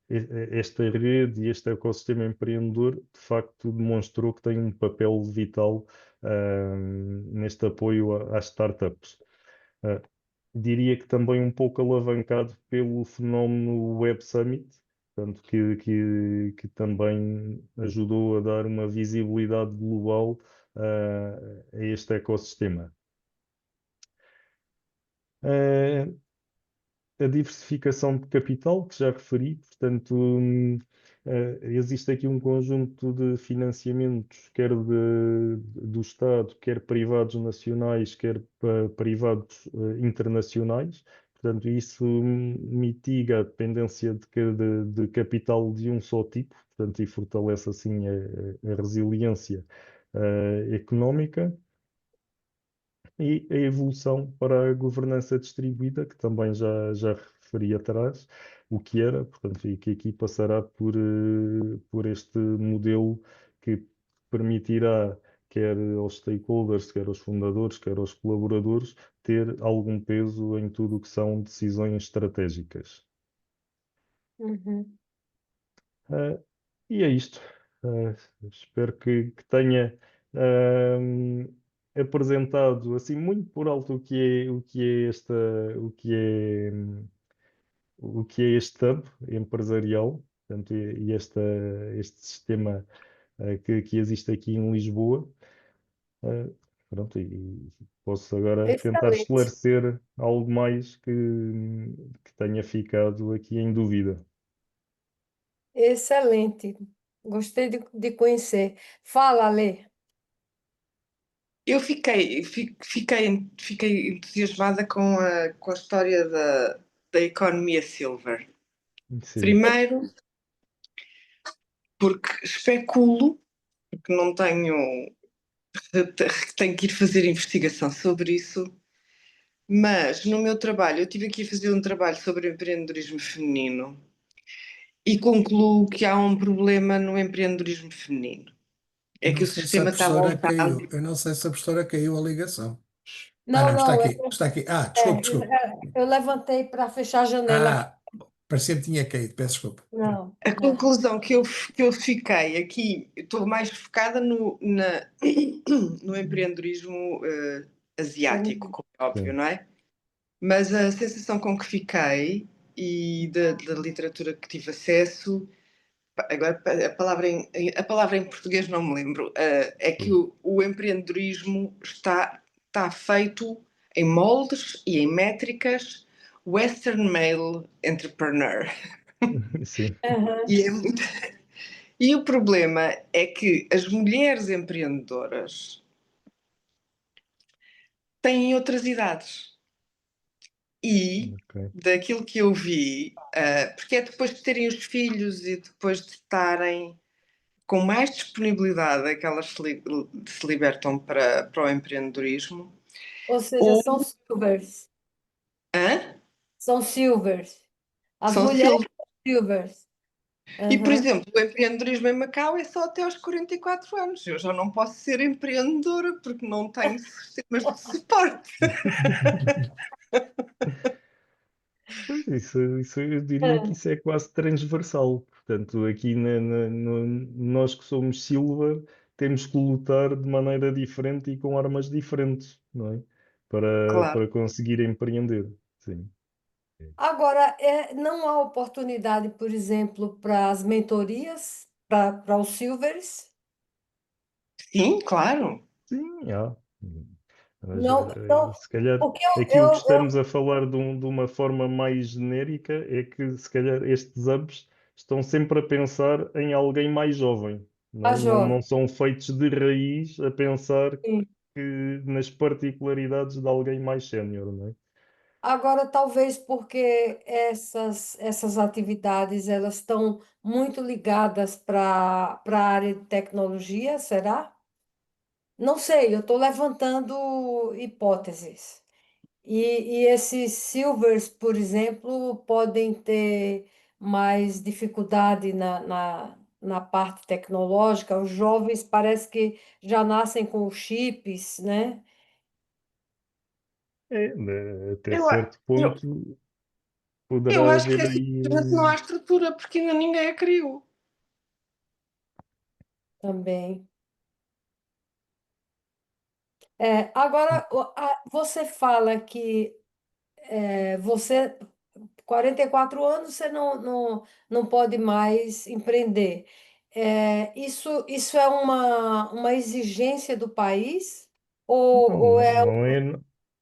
esta rede e este ecossistema empreendedor de facto demonstrou que tem um papel vital neste apoio às startups. Uh, Diria que também um pouco alavancado pelo fenómeno Web Summit, portanto, que também ajudou a dar uma visibilidade global a este ecossistema. Uh, a diversificação de capital, que já referi, portanto, existe aqui um conjunto de financiamentos, quer do Estado, quer privados nacionais, quer privados internacionais. Portanto, isso mitiga a dependência de capital de um só tipo, portanto, e fortalece assim a resiliência económica e a evolução para a governança distribuída, que também já referi atrás, o que era, portanto, e que aqui passará por este modelo que permitirá, quer aos stakeholders, quer aos fundadores, quer aos colaboradores, ter algum peso em tudo o que são decisões estratégicas. Uhum. Ah, e é isto. Espero que tenha ahm, apresentado assim muito por alto o que é este hub empresarial, portanto, este sistema que existe aqui em Lisboa. Ah, Pronto, e posso agora tentar Excelente, esclarecer algo mais que tenha ficado aqui em dúvida. excelente. Gostei de conhecer. Fala, Lê. Eu fiquei entusiasmada com a história da economia silver. Sim, Primeiro, porque especulo, porque não tenho que ir fazer investigação sobre isso, mas no meu trabalho, eu tive aqui a fazer um trabalho sobre empreendedorismo feminino e concluo que há um problema no empreendedorismo feminino. Eu É que não o sei se a sistema está professora montado. caiu. Eu não sei se a professora caiu a ligação. Ah, Não, não, está não, aqui. Está aqui. Ah, é, desculpe, desculpe. eu levantei para fechar a janela aqui. Ah, parecia que tinha caído. Peço desculpa. Não, A não. conclusão que eu fiquei aqui, eu estou mais focada no empreendedorismo asiático, como é óbvio, sim. não é? Mas a sensação com que fiquei e da literatura que tive acesso, agora a palavra em português não me lembro, é que Sim. o empreendedorismo está feito em moldes e em métricas Western Male Entrepreneur. Sim. Aham. E, é muito... e o problema é que as mulheres empreendedoras têm outras idades. E Ok. daquilo que eu vi, porque é depois de terem os filhos e depois de estarem com mais disponibilidade é que elas se libertam para o empreendedorismo. Ou seja, Ou são silvers. hã? São silvers. As São mulheres silver. são silvers. E, por Aham. exemplo, o empreendedorismo em Macau é só até aos 44 anos. Eu já não posso ser empreendedora porque não tenho sistemas de suporte. Pois isso eu diria que isso é quase transversal. Portanto, aqui nós que somos Silver temos que lutar de maneira diferente e com armas diferentes, não é? Claro. Para conseguir empreender. Sim. Agora, não há oportunidade, por exemplo, para as mentorias, para os silvers? Sim, claro. Sim, há. Mas Não, então, se calhar porque aquilo que estamos a falar de uma forma mais genérica é que se calhar estes hubs estão sempre a pensar em alguém mais jovem, não é? a Não jovem. são feitos de raiz a pensar Sim. nas particularidades de alguém mais sénior, não é? Agora, talvez porque essas atividades elas estão muito ligadas para a área de tecnologia, será? Não sei, eu estou levantando hipóteses. E esses silvers, por exemplo, podem ter mais dificuldade na parte tecnológica. Os jovens parece que já nascem com os chips, né? É, até Eu, a- certo eu, ponto eu poderá acho que haver é aí simplesmente não há estrutura, porque ainda ninguém a criou. Também. Agora, você fala que você, 44 anos, você não pode mais empreender. Isso é uma exigência do país? Não, Ou é.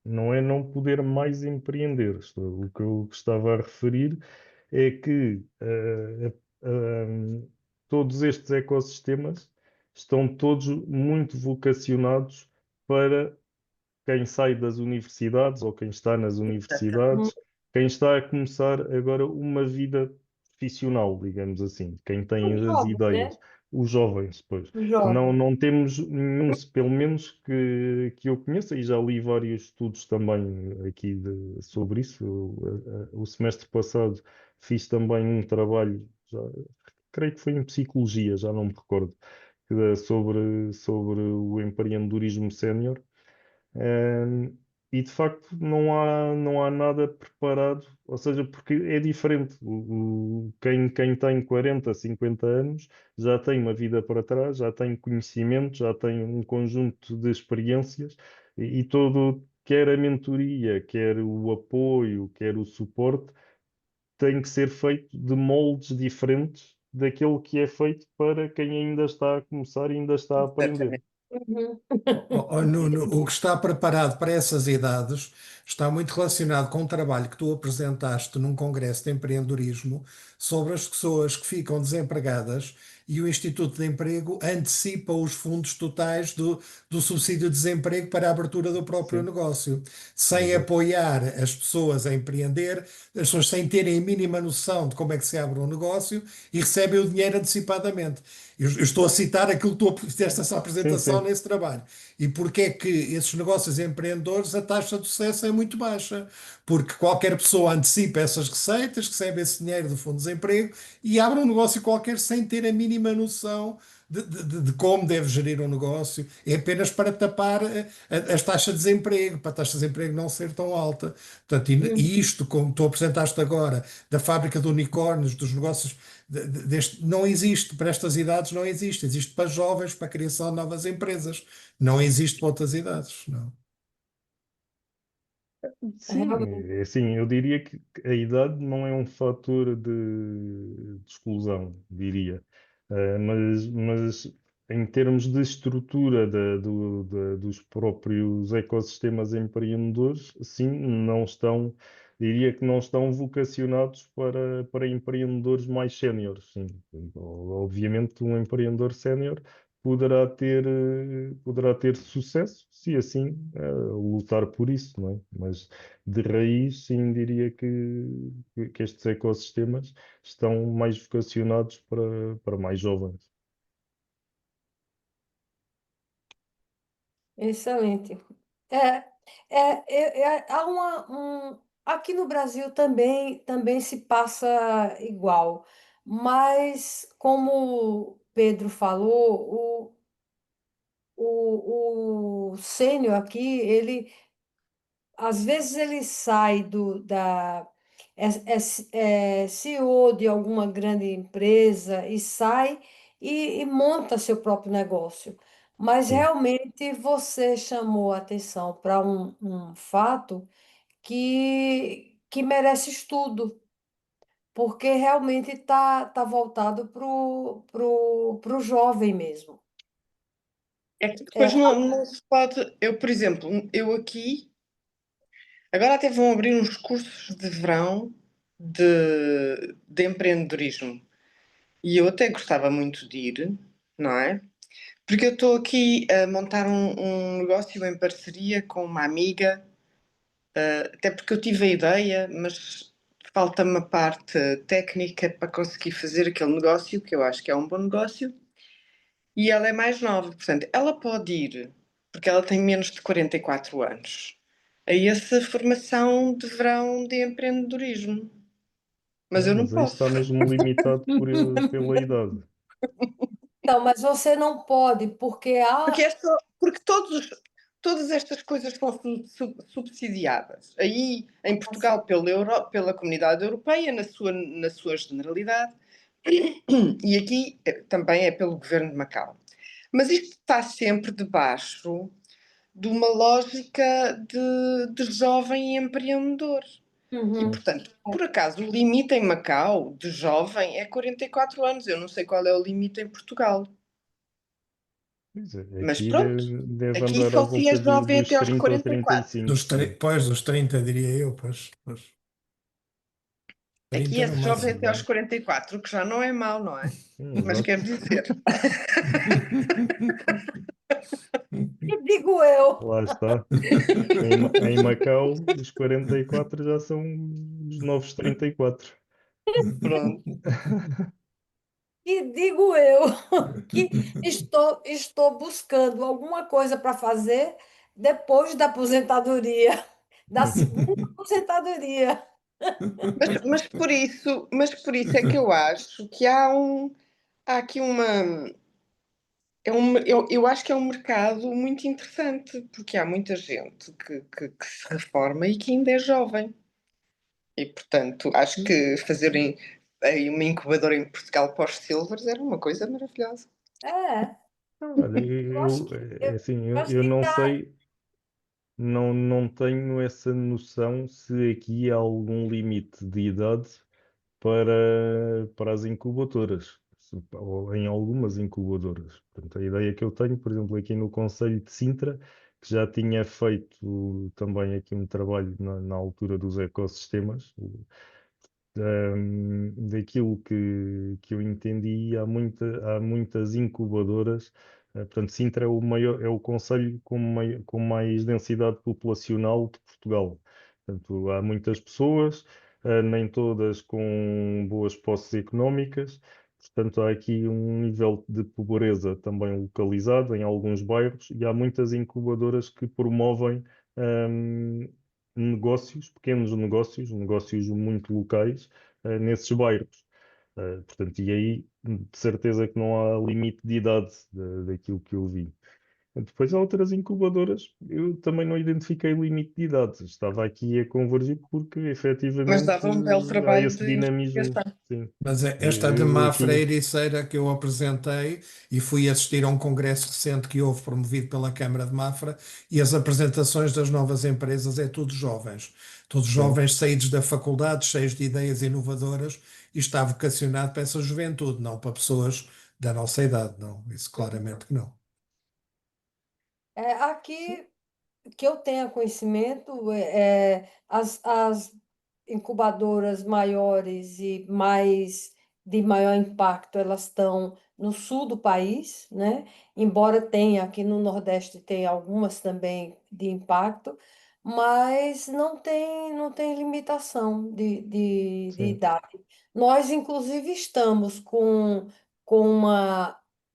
não é não poder mais empreender. O que eu estava a referir é que todos estes ecossistemas estão todos muito vocacionados para quem sai das universidades ou quem está nas Hum, universidades, quem está a começar agora uma vida profissional, digamos assim, quem tem Os as jovens, né? ideias, os jovens, pois. Os Não, jovens. não temos nenhum, pelo menos que eu conheça, e já li vários estudos também aqui sobre isso. O semestre passado fiz também um trabalho, creio que foi em psicologia, já não me recordo, sobre o empreendedorismo sénior. E de facto não há nada preparado, ou seja, porque é diferente. Quem tem 40, 50 anos já tem uma vida para trás, já tem conhecimento, já tem um conjunto de experiências e todo, quer a mentoria, quer o apoio, quer o suporte, tem que ser feito de moldes diferentes daquele que é feito para quem ainda está a começar e ainda está a aprender. Exatamente. Uhum. Nuno, o que está preparado para essas idades está muito relacionado com o trabalho que tu apresentaste num congresso de empreendedorismo sobre as pessoas que ficam desempregadas e o Instituto de Emprego antecipa os fundos totais do subsídio de desemprego para a abertura do próprio Sim, negócio, sem exato. apoiar as pessoas a empreender, as pessoas sem terem a mínima noção de como é que se abre um negócio e recebem o dinheiro antecipadamente. Eu estou a citar aquilo que tu fizeste essa Sim, apresentação sim. nesse trabalho. E porquê é que esses negócios empreendedores, a taxa de sucesso é muito baixa? Porque qualquer pessoa antecipa essas receitas, recebe esse dinheiro do Fundo de Desemprego e abre um negócio qualquer sem ter a mínima noção de como deve gerir um negócio. É apenas para tapar as taxas de desemprego, para a taxa de desemprego não ser tão alta. Portanto, Uhum. e isto, como tu apresentaste agora, da fábrica de unicórnios, dos negócios não existe para estas idades, não existe. Existe para jovens, para a criação de novas empresas. Não existe para outras idades, não. Sim, é assim, eu diria que a idade não é um fator de exclusão, diria. Mas em termos de estrutura dos próprios ecossistemas empreendedores, sim, não estão, diria que não estão vocacionados para empreendedores mais séniores, sim. Obviamente, um empreendedor sénior poderá ter sucesso, se assim, lutar por isso, não é? Mas de raiz, sim, diria que estes ecossistemas estão mais vocacionados para mais jovens. Excelente. É, há aqui no Brasil também se passa igual, mas como o Pedro falou, o sênior aqui, ele às vezes ele sai é CEO de alguma grande empresa e sai e monta seu próprio negócio. Mas Sim, realmente você chamou a atenção para um fato que merece estudo, porque realmente tá voltado para o jovem mesmo. É que depois não se pode. Eu, por exemplo, eu aqui. Agora até vão abrir uns cursos de verão de empreendedorismo. E eu até gostava muito de ir, não é? Porque eu estou aqui a montar um negócio em parceria com uma amiga, até porque eu tive a ideia, mas falta-me a parte técnica para conseguir fazer aquele negócio, que eu acho que é um bom negócio. E ela é mais nova, portanto, ela pode ir, porque ela tem menos de 44 anos, a essa formação de verão de empreendedorismo. Mas eu não Mas aí posso. está mesmo limitado pela idade. Não, mas você não pode, porque Porque, há. porque todas estas coisas são subsidiadas. Aí, em Portugal, pela Comunidade Europeia, na sua generalidade, e aqui também é pelo Governo de Macau. Mas isto está sempre debaixo de uma lógica de jovem empreendedor. E, Uhum. portanto, por acaso, o limite em Macau de jovem é 44 anos. Eu não sei qual é o limite em Portugal. Pois é, Mas aqui pronto, deve aqui andar à só se é volta jovem dos até aos 30 ou 44. 35, sim. Pois, dos 30, diria eu, pois. Aqui 30 é no jovem máximo. até aos 44, o que já não é mau, não é? Mas Exato. quer dizer, E digo eu, Lá está. Em Macau, os 44 já são os novos 34. pronto. e digo eu que estou buscando alguma coisa para fazer depois da aposentadoria, da segunda aposentadoria. Mas por isso é que eu acho que há aqui eu acho que é um mercado muito interessante, porque há muita gente que se reforma e que ainda é jovem. E, portanto, acho que fazerem aí uma incubadora em Portugal para os Silvers era uma coisa maravilhosa. É, Olha, eu acho assim, eu acho eu que não tá. sei, não tenho essa noção se aqui há algum limite de idade para as incubadoras, ou em algumas incubadoras. Portanto, a ideia que eu tenho, por exemplo, aqui no Conselho de Sintra, que já tinha feito também aqui um trabalho na altura dos ecossistemas, daquilo que eu entendi, há muitas incubadoras. Portanto, Sintra é o maior, é o concelho com mais densidade populacional de Portugal. Portanto, há muitas pessoas, nem todas com boas posses económicas. Portanto, há aqui um nível de pobreza também localizado em alguns bairros e há muitas incubadoras que promovem, hum, negócios, pequenos negócios, negócios muito locais, nesses bairros. Portanto, e aí, de certeza que não há limite de idade daquilo que eu vi. Depois há outras incubadoras, eu também não identifiquei limite de idade. Estava aqui a convergir porque Mas efetivamente dava um belo há trabalho esse de dinamismo. investigação. Sim. Mas esta de Eu Mafra e aqui, Ericeira que eu apresentei e fui assistir a um congresso recente que houve promovido pela Câmara de Mafra e as apresentações das novas empresas é tudo jovens. Todos sim. jovens saídos da faculdade, cheios de ideias inovadoras e está vocacionado para essa juventude, não para pessoas da nossa idade, não. Isso claramente que não. Aqui que eu tenha conhecimento, as incubadoras maiores e mais de maior impacto, elas estão no sul do país, né? Embora tenha aqui no Nordeste tem algumas também de impacto, mas não tem limitação de Sim. idade. Nós, inclusive, estamos com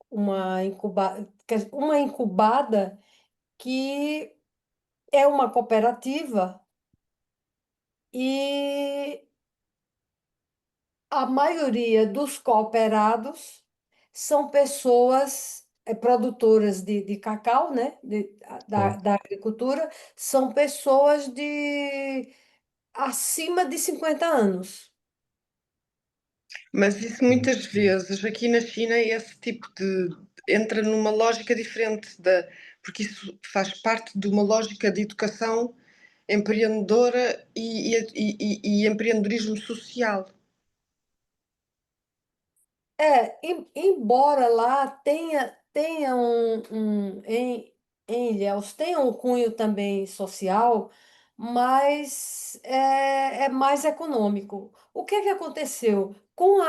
uma incubada que é uma cooperativa e a maioria dos cooperados são pessoas produtoras de cacau, né? Da, Sim. da agricultura, são pessoas de acima de 50 anos. Mas isso Sim. muitas vezes aqui na China esse tipo de entra numa lógica diferente porque isso faz parte de uma lógica de educação empreendedora e empreendedorismo social. Embora lá tenha tenha em Ilhéus, tenha um cunho também social, mas é mais econômico. O que é que aconteceu? Com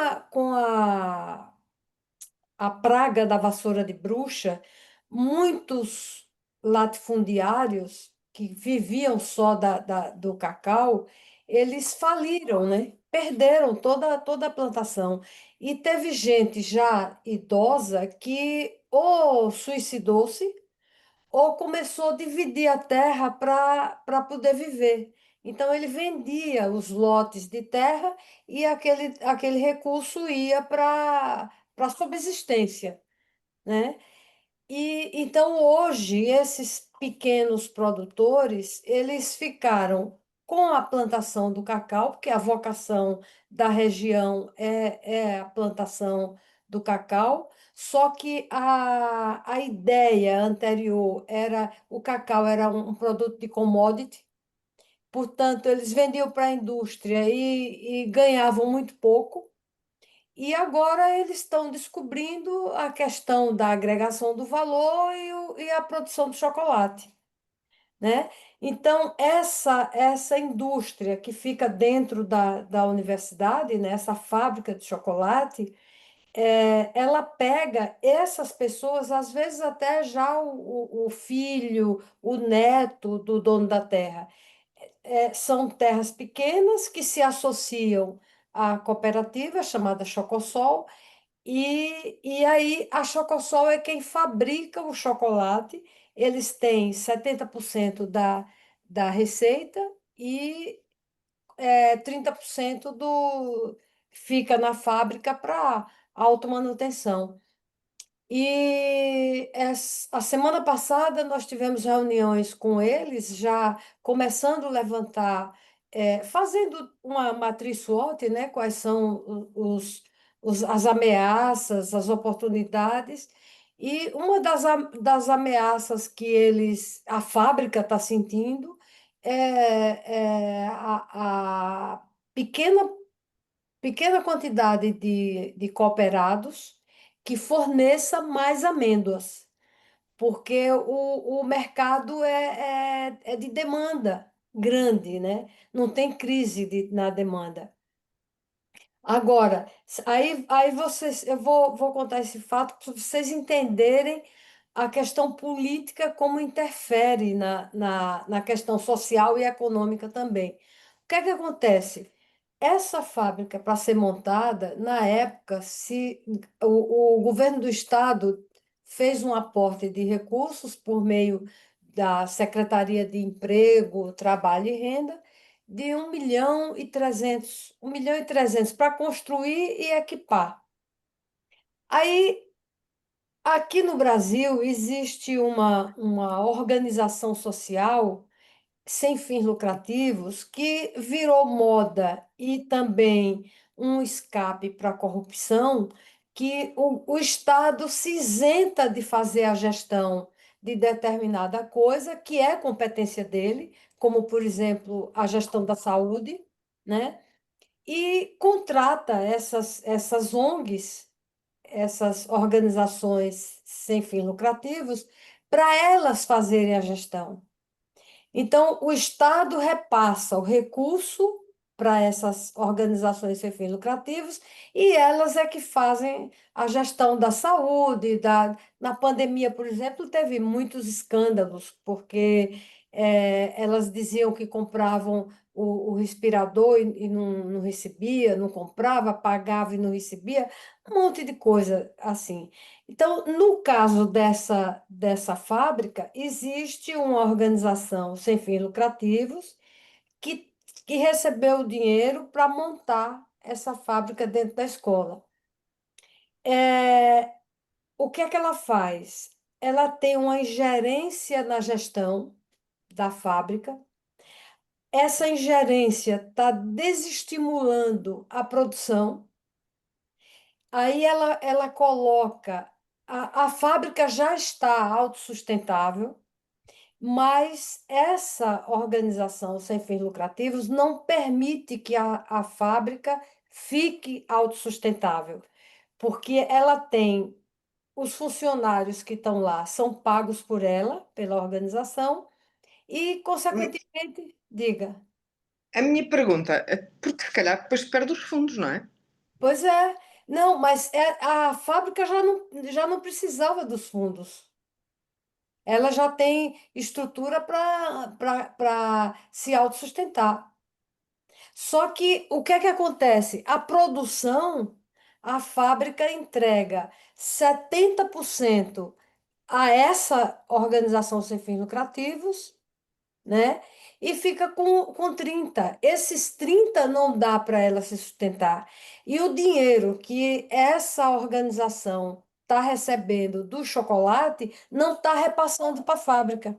a praga da vassoura de bruxa, muitos latifundiários que viviam só do cacau, eles faliram, né? Perderam toda a plantação. E teve gente já idosa que ou suicidou-se ou começou a dividir a terra para poder viver. Então, ele vendia os lotes de terra e aquele recurso ia para subsistência, né? E então hoje esses pequenos produtores, eles ficaram com a plantação do cacau, porque a vocação da região é a plantação do cacau, só que a ideia anterior era o cacau era um produto de commodity, portanto eles vendiam para a indústria e ganhavam muito pouco. E agora eles estão descobrindo a questão da agregação do valor e a produção de chocolate, né? Então, essa indústria que fica dentro da universidade, né, essa fábrica de chocolate, ela pega essas pessoas, às vezes até já o filho, o neto do dono da terra. São terras pequenas que se associam à cooperativa chamada Chocosol, e aí a Chocosol é quem fabrica o chocolate. Eles têm 70% da receita e 30% fica na fábrica para automanutenção. E a semana passada nós tivemos reuniões com eles, já começando a levantar, fazendo uma matriz SWOT, né? Quais são as ameaças, as oportunidades. E uma das ameaças que a fábrica está sentindo é a pequena quantidade de cooperados que forneça mais amêndoas, porque o mercado é de demanda grande, né? Não tem crise na demanda. Agora, aí vocês, eu vou contar esse fato para vocês entenderem a questão política como interfere na questão social e econômica também. O que é que acontece? Essa fábrica, para ser montada, na época, se o governo do estado fez um aporte de recursos por meio da Secretaria de Emprego, Trabalho e Renda, de 1,3 milhão para construir e equipar. Aí, aqui no Brasil, existe uma organização social sem fins lucrativos que virou moda e também um escape para a corrupção, que o Estado se isenta de fazer a gestão de determinada coisa que é competência dele, como, por exemplo, a gestão da saúde, né? E contrata essas ONGs, essas organizações sem fins lucrativos, para elas fazerem a gestão. Então, o Estado repassa o recurso para essas organizações sem fins lucrativos e elas é que fazem a gestão da saúde. Na pandemia, por exemplo, teve muitos escândalos, porque elas diziam que compravam o respirador e não recebia, não comprava, pagava e não recebia, um monte de coisa assim. Então, no caso dessa fábrica, existe uma organização sem fins lucrativos que, que recebeu o dinheiro para montar essa fábrica dentro da escola. O que é que ela faz? Ela tem uma ingerência na gestão da fábrica. Essa ingerência está desestimulando a produção. Aí ela coloca. A fábrica já está autossustentável, mas essa organização sem fins lucrativos não permite que a fábrica fique autossustentável, porque ela tem os funcionários que estão lá são pagos por ela, pela organização, e, consequentemente, diga. A minha pergunta, porque se calhar depois perde os fundos, não é? Pois é, não, mas a fábrica já não precisava dos fundos. Ela já tem estrutura para se autossustentar. Só que o que é que acontece? A produção, a fábrica entrega 70% a essa organização sem fins lucrativos, né? E fica com 30. Esses 30 não dá para ela se sustentar. E o dinheiro que essa organização está recebendo do chocolate não está repassando para a fábrica.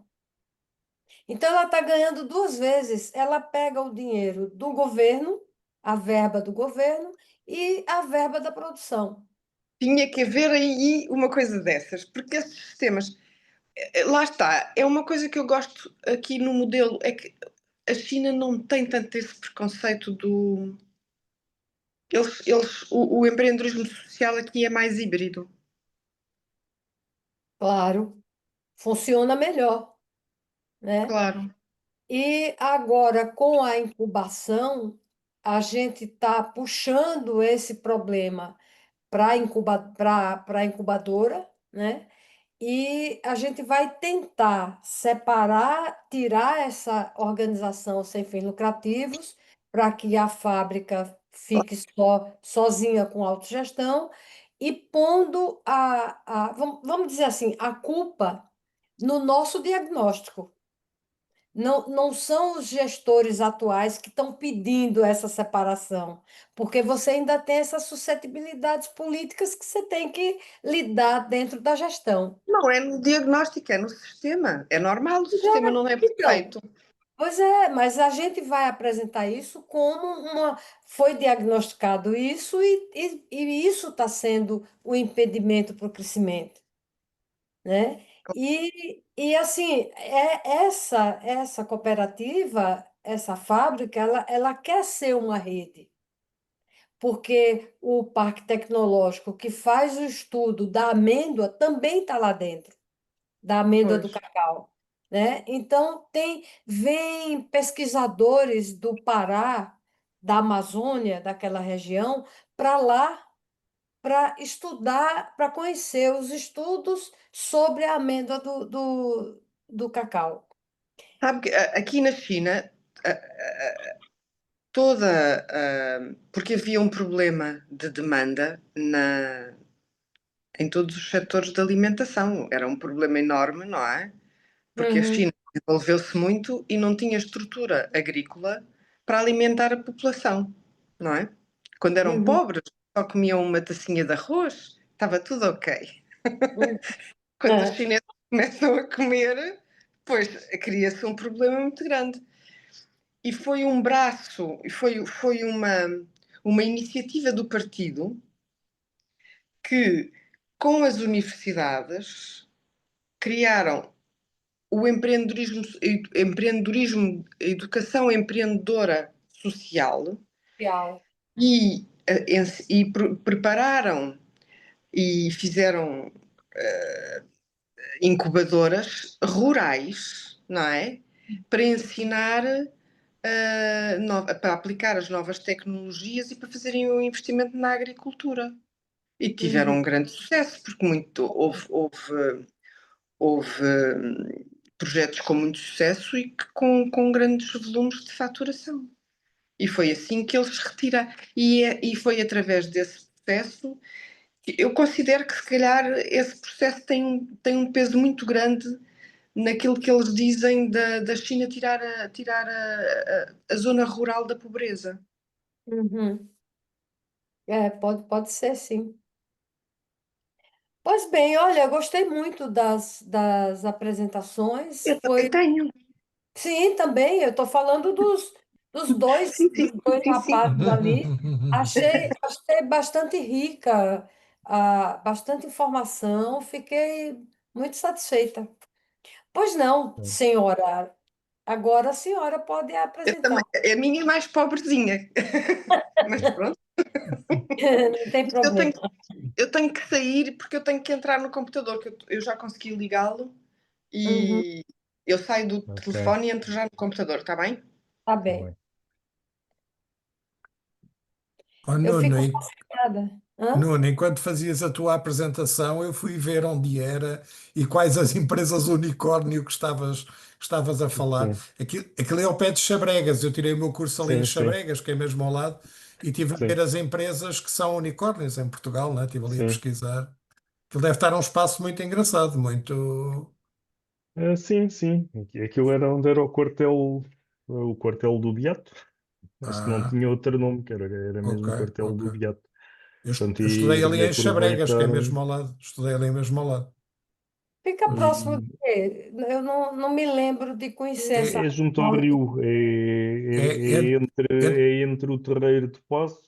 Então, ela está ganhando duas vezes. Ela pega o dinheiro do governo, a verba do governo, e a verba da produção. Tinha que haver aí uma coisa dessas, porque esses sistemas, lá está, é uma coisa que eu gosto aqui no modelo, é que a China não tem tanto esse preconceito do. O empreendedorismo social aqui é mais híbrido. Claro, funciona melhor, né? Claro. E agora, com a incubação, a gente está puxando esse problema para a incubadora, né? E a gente vai tentar separar, tirar essa organização sem fins lucrativos, para que a fábrica fique sozinha com autogestão e pondo vamos dizer assim, a culpa no nosso diagnóstico. Não são os gestores atuais que estão pedindo essa separação, porque você ainda tem essas suscetibilidades políticas que você tem que lidar dentro da gestão. Não é no diagnóstico, é no sistema. É normal, o Pois sistema é. não é Então, perfeito. pois é, mas a gente vai apresentar isso como foi diagnosticado isso e isso está sendo o impedimento para o crescimento, né? E assim, essa cooperativa, essa fábrica, ela quer ser uma rede, porque o Parque Tecnológico que faz o estudo da amêndoa também está lá dentro, da amêndoa do Pois. cacau, né? Então, vem pesquisadores do Pará, da Amazônia, daquela região, para lá para estudar, para conhecer os estudos sobre a amêndoa do cacau. Sabe que aqui na China, toda. Porque havia um problema de demanda em todos os setores de alimentação. Era um problema enorme, não é? Porque a Uhum, China desenvolveu-se muito e não tinha estrutura agrícola para alimentar a população, não é? Quando eram uhum, pobres, só comiam uma tacinha de arroz, estava tudo ok. uhum. Quando os É. chineses começam a comer, pois cria-se um problema muito grande. E foi um braço, foi uma iniciativa do partido que, com as universidades, criaram o empreendedorismo, a educação empreendedora social Real. e prepararam e fizeram incubadoras rurais, não é? Para ensinar, para aplicar as novas tecnologias e para fazerem o investimento na agricultura. E tiveram Uhum. um grande sucesso, porque houve projetos com muito sucesso e com grandes volumes de faturação. E foi assim que eles se retiraram. E foi através desse processo que eu considero que, se calhar, esse processo tem um peso muito grande naquilo que eles dizem da China tirar a zona rural da pobreza. Uhum. Pode ser, sim. Pois bem, olha, eu gostei muito das apresentações. Eu também tenho. Sim, também, eu estou falando dos dois, Sim, sim, dos dois sim, sim. rapazes ali. Achei bastante rica, bastante informação, fiquei muito satisfeita. Pois não, senhora Agora a senhora pode Eu também, apresentar. a minha é mais pobrezinha. Mas pronto, Não tem eu tenho, problema. eu tenho que sair porque eu tenho que entrar no computador, que eu já consegui ligá-lo Uhum, e eu saio do Ok, telefone e entro já no computador, está bem? tá está bem. bem. Oh, Eu Nuno, fico fascinada. Hã? Nuno, enquanto fazias a tua apresentação, eu fui ver onde era e quais as empresas unicórnio que estavas a falar. Sim, Aquilo é ao pé de Xabregas. Eu tirei o meu curso ali em sim, sim, Xabregas, que é mesmo ao lado, e tive a sim, ver as empresas que são unicórnios em Portugal, né? Estive ali a sim. pesquisar. Aquilo deve estar um espaço muito engraçado, muito. Sim, sim. Aquilo era onde era o quartel do Beato. Acho que não Ah, tinha outro nome, que era ok, mesmo o quartel ok. do Beato. Portanto, Eu estudei ali e em Xabregas, que é aproveitaram. mesmo ao lado. Estudei ali mesmo ao lado. Fica próximo de E quê? Eu não me lembro de conhecer essa é junto ao região. rio, É, é, é, é entre o Terreiro de Poço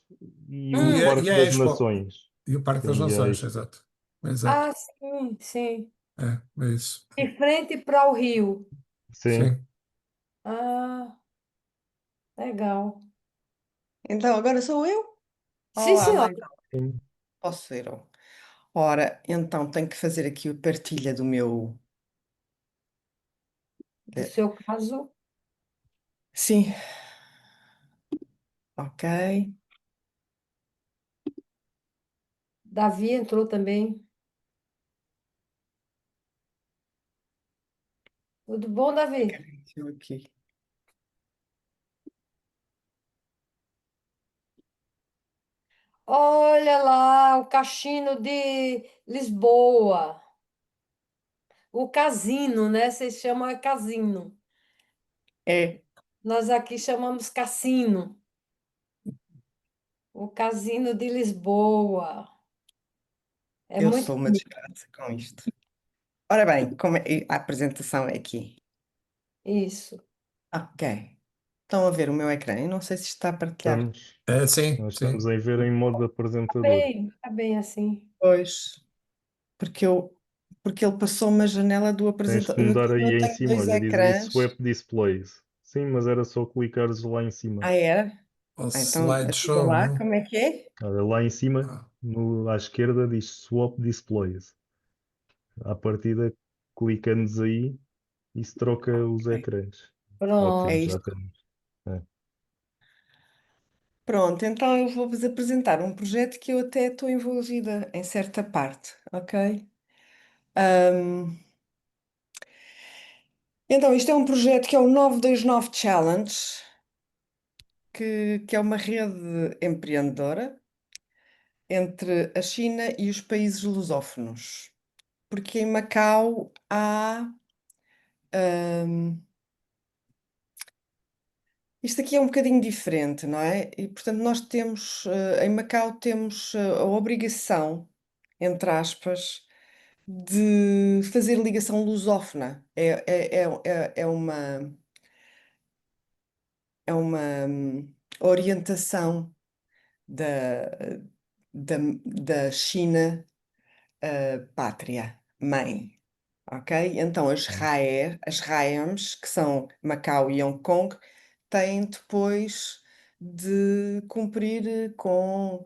e o e Parque a das Expo. Nações. E o Parque das Sim, e a Nações, Expo. exato. Exato. Ah, sim, sim. É isso. De frente para o rio. Sim, Sim. Ah, legal. Então, agora sou eu? Sim, Olá, senhora. mãe. sim. Posso ser? Ora, então tenho que fazer aqui a partilha do meu. Do seu caso, Sim, ok. Davi entrou também. Tudo bom, Davi? Eu aqui. Olha lá, o Cassino de Lisboa. O casino, né? Vocês chamam é casino. É, Nós aqui chamamos cassino. O casino de Lisboa. É eu muito sou uma bonito. desgraça com isto. Ora bem, a apresentação é aqui. Isso. Ok. Estão a ver o meu ecrã? Eu não sei se está a partilhar. Estamos, É, sim, nós estamos sim. a ver em modo apresentador. Tá bem assim. Pois, porque porque ele passou uma janela do Tens que apresentador. mudar Eu aí em tenho cima, dois olha, diz aí ecrãs. Swap Displays. Sim, mas era só clicares lá em cima. Ah, era? O Então, diga slideshow, lá não? como é que é? Olha, lá em cima, Ah, à esquerda, diz Swap Displays. À partida, clicando aí, isso troca os Ok. ecrãs. É Ótimo, Pronto. já isto. temos. É. Pronto, então eu vou-vos apresentar um projeto que eu até estou envolvida em certa parte, ok? Ahm, então, isto é um projeto que é o 929 Challenge, que é uma rede empreendedora entre a China e os países lusófonos. Porque em Macau há. ahm, isto aqui é um bocadinho diferente, não é? E portanto, nós temos, em Macau, temos a obrigação, entre aspas, de fazer ligação lusófona. É uma orientação da, da China, pátria, mãe. Ok? Então as RAEMs, que são Macau e Hong Kong, têm depois de cumprir com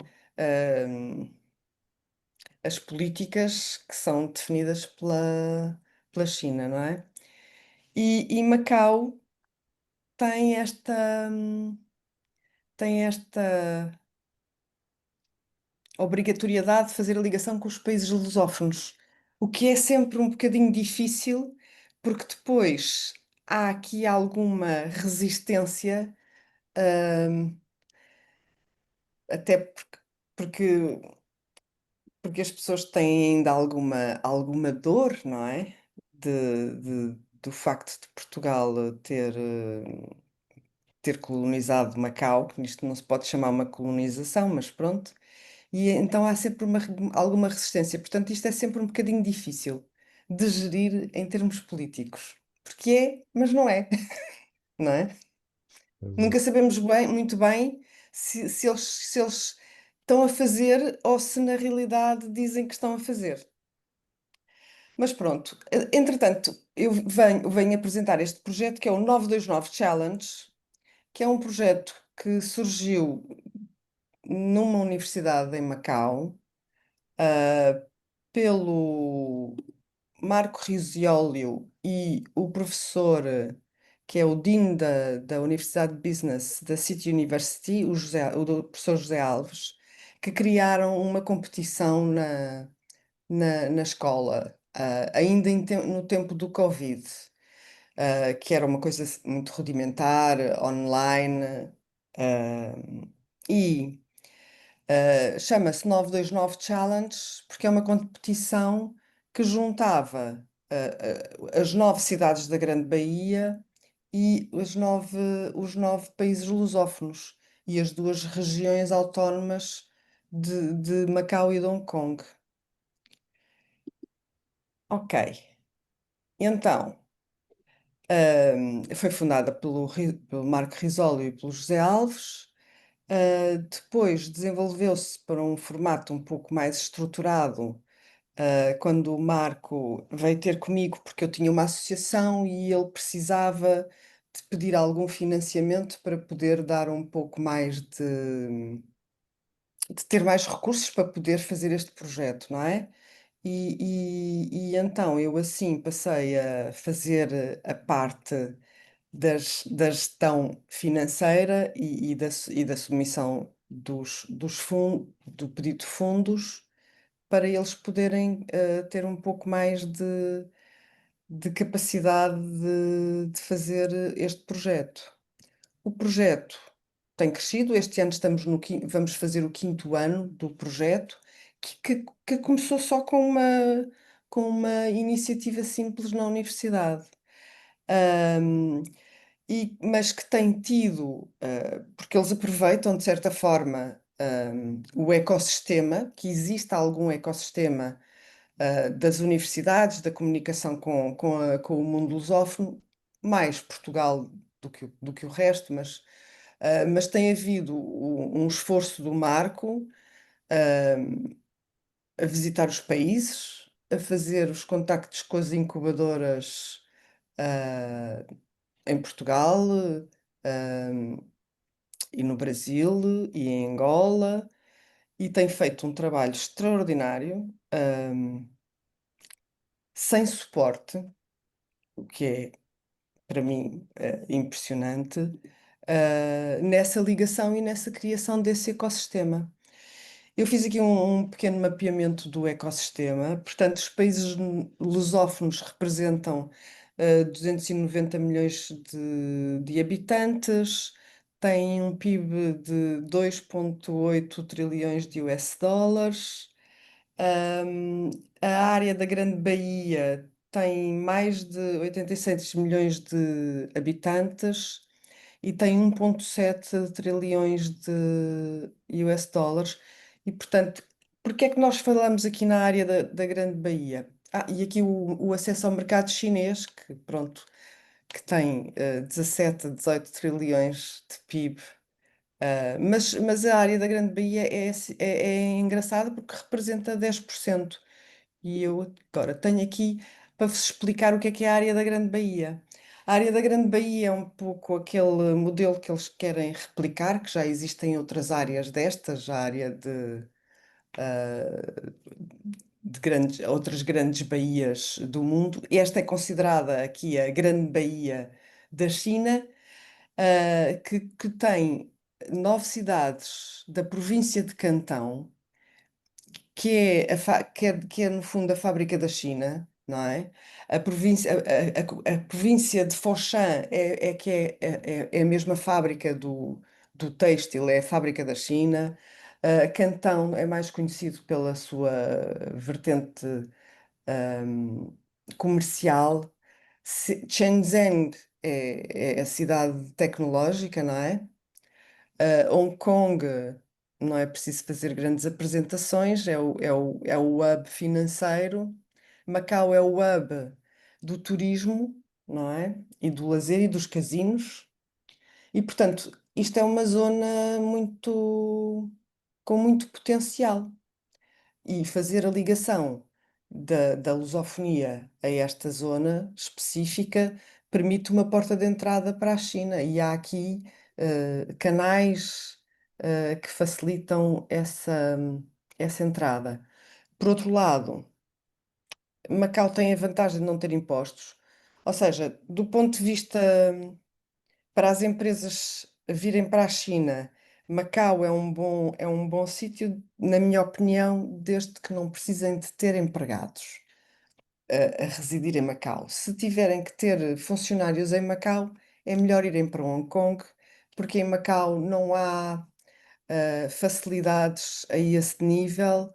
as políticas que são definidas pela China, não é? E Macau tem esta obrigatoriedade de fazer a ligação com os países lusófonos, o que é sempre um bocadinho difícil, porque depois há aqui alguma resistência, hum, até porque, porque as pessoas têm ainda alguma dor, não é? Do facto de Portugal ter colonizado Macau, que isto não se pode chamar uma colonização, mas pronto. E então há sempre alguma resistência. Portanto, isto é sempre um bocadinho difícil de gerir em termos políticos. Porque é, mas não é, não é? Nunca Exato. sabemos muito bem se eles estão a fazer ou se na realidade dizem que estão a fazer. Mas pronto, entretanto, eu venho apresentar este projeto que é o 929 Challenge, que é um projeto que surgiu numa universidade em Macau, pelo Marco Rizzolio e o professor, que é o Dean da Universidade de Business da City University, o professor José Alves, que criaram uma competição na escola, ainda no tempo do Covid, que era uma coisa muito rudimentar, online, e chama-se 929 Challenge, porque é uma competição que juntava as 9 cidades da Grande Baía e os nove países lusófonos e as 2 regiões autónomas de Macau e de Hong Kong. Ok, então, foi fundada pelo Marco Rizzoli e pelo José Alves. Depois desenvolveu-se para um formato um pouco mais estruturado, quando o Marco veio ter comigo, porque eu tinha uma associação e ele precisava de pedir algum financiamento para poder dar um pouco mais de ter mais recursos para poder fazer este projeto, não é? E então eu assim passei a fazer a parte da gestão financeira e da submissão do pedido de fundos para eles poderem ter um pouco mais de capacidade de fazer este projeto. O projeto tem crescido, este ano vamos fazer o 5º ano do projeto, que começou só com uma iniciativa simples na universidade. Ahm, mas que tem tido, porque eles aproveitam de certa forma o ecossistema, que existe algum ecossistema das universidades, da comunicação com o mundo lusófono, mais Portugal do que o resto, mas tem havido um esforço do Marco a visitar os países, a fazer os contactos com as incubadoras em Portugal, e no Brasil e em Angola, e tem feito um trabalho extraordinário, sem suporte, o que é para mim impressionante, nessa ligação e nessa criação desse ecossistema. Eu fiz aqui um pequeno mapeamento do ecossistema. Portanto, os países lusófonos representam 290 milhões de habitantes, têm um PIB de 2,8 trilhões de US dólares. A área da Grande Baía tem mais de 86 milhões de habitantes e tem 1,7 trilhões de US dólares. E, portanto, porque é que nós falamos aqui na área da Grande Baía? E aqui o acesso ao mercado chinês, que pronto, que tem 17 a 18 trilhões de PIB. Mas a área da Grande Baía é engraçada porque representa 10%. E eu agora tenho aqui para vos explicar o que é a área da Grande Baía. A área da Grande Baía é um pouco aquele modelo que eles querem replicar, que já existem outras áreas destas, a área outras grandes baías do mundo. Esta é considerada aqui a Grande Baía da China, que tem 9 cidades da província de Cantão, que é no fundo a fábrica da China, não é? A província de Foshan é a mesma fábrica do têxtil, é a fábrica da China. Cantão é mais conhecido pela sua vertente comercial. Shenzhen é a cidade tecnológica, não é? Hong Kong, não é preciso fazer grandes apresentações, é o hub financeiro. Macau é o hub do turismo, não é? E do lazer e dos casinos. E, portanto, isto é uma zona com muito potencial. E fazer a ligação da lusofonia a esta zona específica permite uma porta de entrada para a China, e há aqui canais que facilitam essa entrada. Por outro lado, Macau tem a vantagem de não ter impostos, ou seja, do ponto de vista para as empresas virem para a China, Macau é um bom sítio, na minha opinião, desde que não precisem de ter empregados a residir em Macau. Se tiverem que ter funcionários em Macau, é melhor irem para Hong Kong, porque em Macau não há facilidades a esse nível,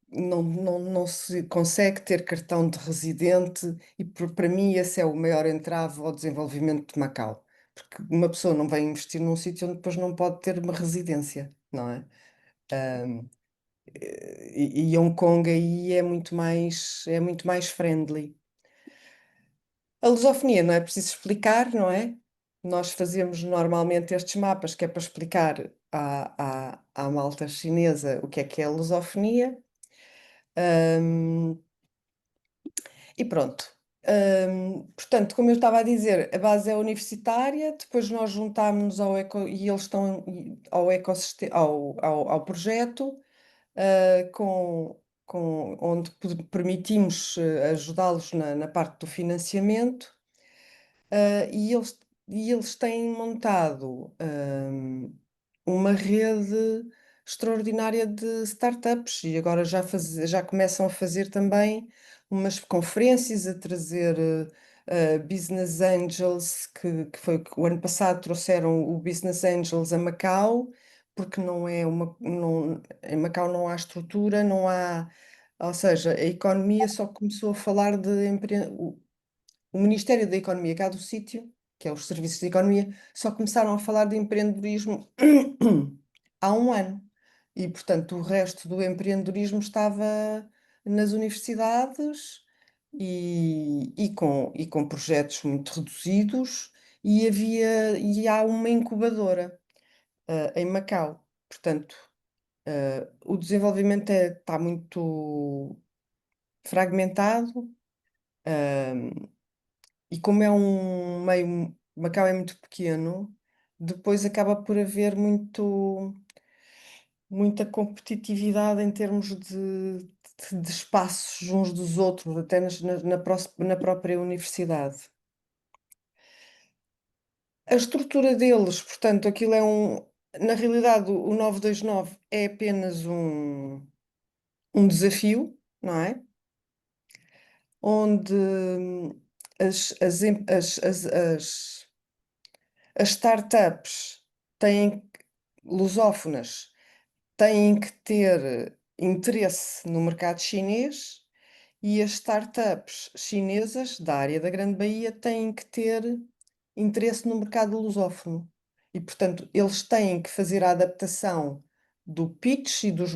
não se consegue ter cartão de residente, e para mim esse é o maior entrave ao desenvolvimento de Macau, porque uma pessoa não vai investir num sítio onde depois não pode ter uma residência, não é? E Hong Kong aí é muito mais friendly. A lusofonia não é preciso explicar, não é? Nós fazemos normalmente estes mapas que é para explicar à malta chinesa o que é a lusofonia. E pronto. Portanto, como eu estava a dizer, a base é universitária, depois nós juntámos-nos e eles estão ao ecossistema, ao projeto, onde permitimos ajudá-los na parte do financiamento. E eles têm montado uma rede extraordinária de startups, e agora já começam a fazer também umas conferências, a trazer business angels, que foi que o ano passado trouxeram o Business Angels a Macau, porque em Macau não há estrutura, não há, ou seja, a economia só começou a falar de o Ministério da Economia cá do sítio, que é os Serviços de Economia, só começaram a falar de empreendedorismo há um ano. E, portanto, o resto do empreendedorismo estava nas universidades e com projetos muito reduzidos, e há uma incubadora em Macau. Portanto, o desenvolvimento está muito fragmentado. E como é um meio, Macau é muito pequeno, depois acaba por haver muita competitividade em termos de espaços uns dos outros, até na própria universidade. A estrutura deles, portanto, aquilo na realidade, o 929 é apenas um desafio, não é? Onde as startups lusófonas têm que ter interesse no mercado chinês, e as startups chinesas da área da Grande Baía têm que ter interesse no mercado lusófono. E, portanto, eles têm que fazer a adaptação do pitch e do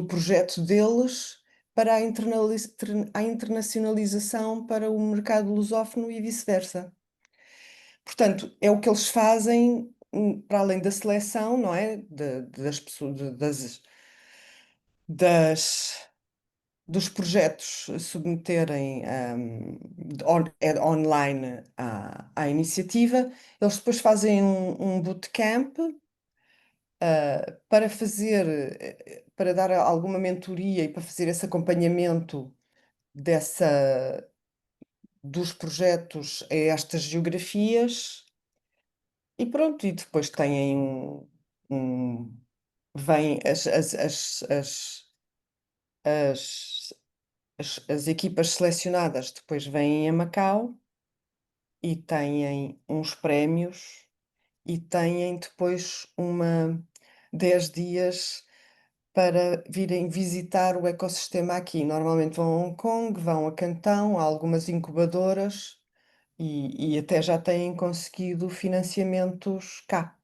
projeto deles para a internacionalização para o mercado lusófono e vice-versa. Portanto, é o que eles fazem para além da seleção, não é? Das pessoas, dos projetos submeterem online à iniciativa. Eles depois fazem um bootcamp para dar alguma mentoria e para fazer esse acompanhamento dos projetos a estas geografias. E pronto, e depois têm vêm as equipas selecionadas depois vêm a Macau e têm uns prémios, e têm depois 10 dias para virem visitar o ecossistema aqui. Normalmente vão a Hong Kong, vão a Cantão, há algumas incubadoras, e até já têm conseguido financiamentos cá.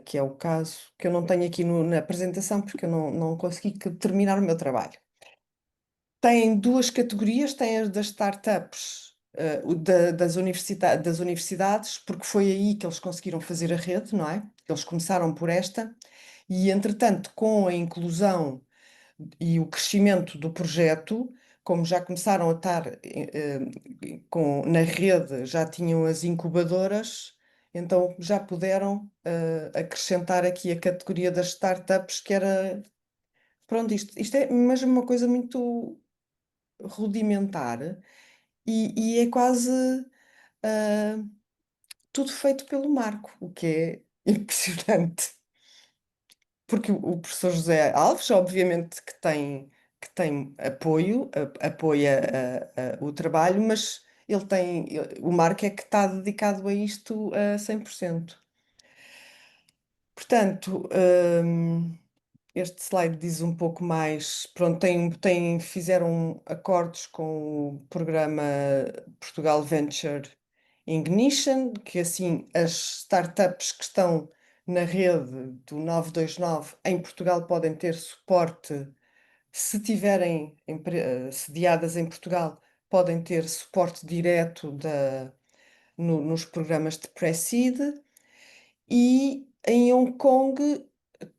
Que é o caso que eu não tenho aqui na apresentação, porque eu não consegui terminar o meu trabalho. Tem duas categorias, tem as das startups, das universidades, porque foi aí que eles conseguiram fazer a rede, não é? Eles começaram por esta, E, entretanto, com a inclusão e o crescimento do projeto, como já começaram a estar na rede, já tinham as incubadoras, então já puderam acrescentar aqui a categoria das startups, que era. Pronto, isto é mesmo uma coisa muito rudimentar e é quase ah, tudo feito pelo Marco, o que é impressionante. Porque o professor José Alves, obviamente, que tem apoio, apoia o trabalho, mas o Marco é que está dedicado a isto a 100%. Portanto, este slide diz um pouco mais. Pronto, fizeram acordos com o programa Portugal Venture Ignition, que assim as startups que estão na rede do 929 em Portugal podem ter suporte, se tiverem sediadas em Portugal, podem ter suporte direto nos programas de Pre-Seed. E em Hong Kong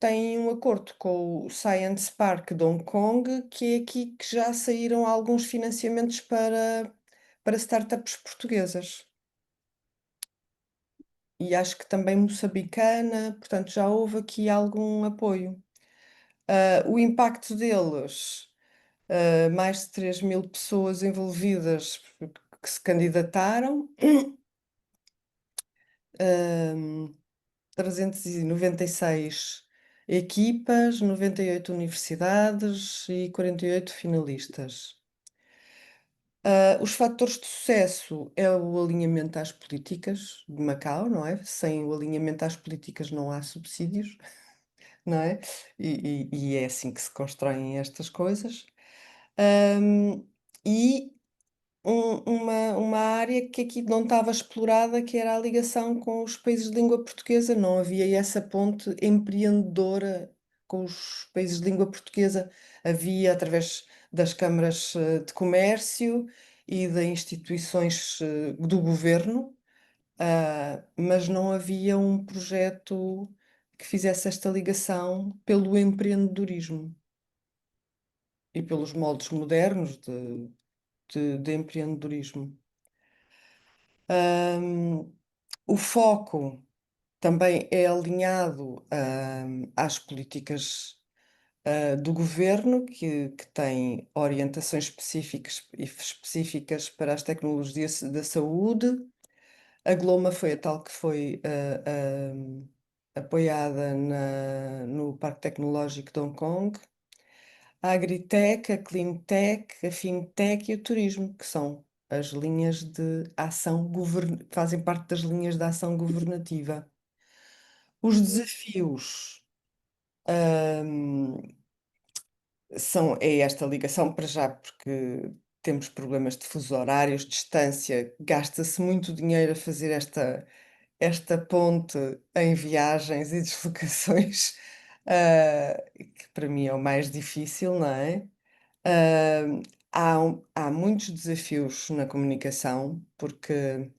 tem um acordo com o Science Park de Hong Kong, que é aqui que já saíram alguns financiamentos para startups portuguesas. E acho que também moçambicana, portanto já houve aqui algum apoio. O impacto deles, mais de 3.000 pessoas envolvidas que se candidataram. 396 equipas, 98 universidades e 48 finalistas. Os fatores de sucesso é o alinhamento às políticas de Macau, não é? Sem o alinhamento às políticas não há subsídios, não é? E é assim que se constroem estas coisas. E uma área que aqui não estava explorada, que era a ligação com os países de língua portuguesa. Não havia essa ponte empreendedora com os países de língua portuguesa. Havia através das câmaras de comércio e de instituições do governo, mas não havia um projeto que fizesse esta ligação pelo empreendedorismo e pelos moldes modernos de empreendedorismo. O foco também é alinhado às políticas do governo, que tem orientações específicas para as tecnologias da saúde. A Gloma foi a tal que foi apoiada no Parque Tecnológico de Hong Kong. A Agritech, a Cleantech, a Fintech e o Turismo, que são as linhas de ação, fazem parte das linhas de ação governativa. Os desafios é esta ligação para já, porque temos problemas de fuso horários, distância, gasta-se muito dinheiro a fazer esta ponte em viagens e deslocações, que para mim é o mais difícil, não é? Há muitos desafios na comunicação, porque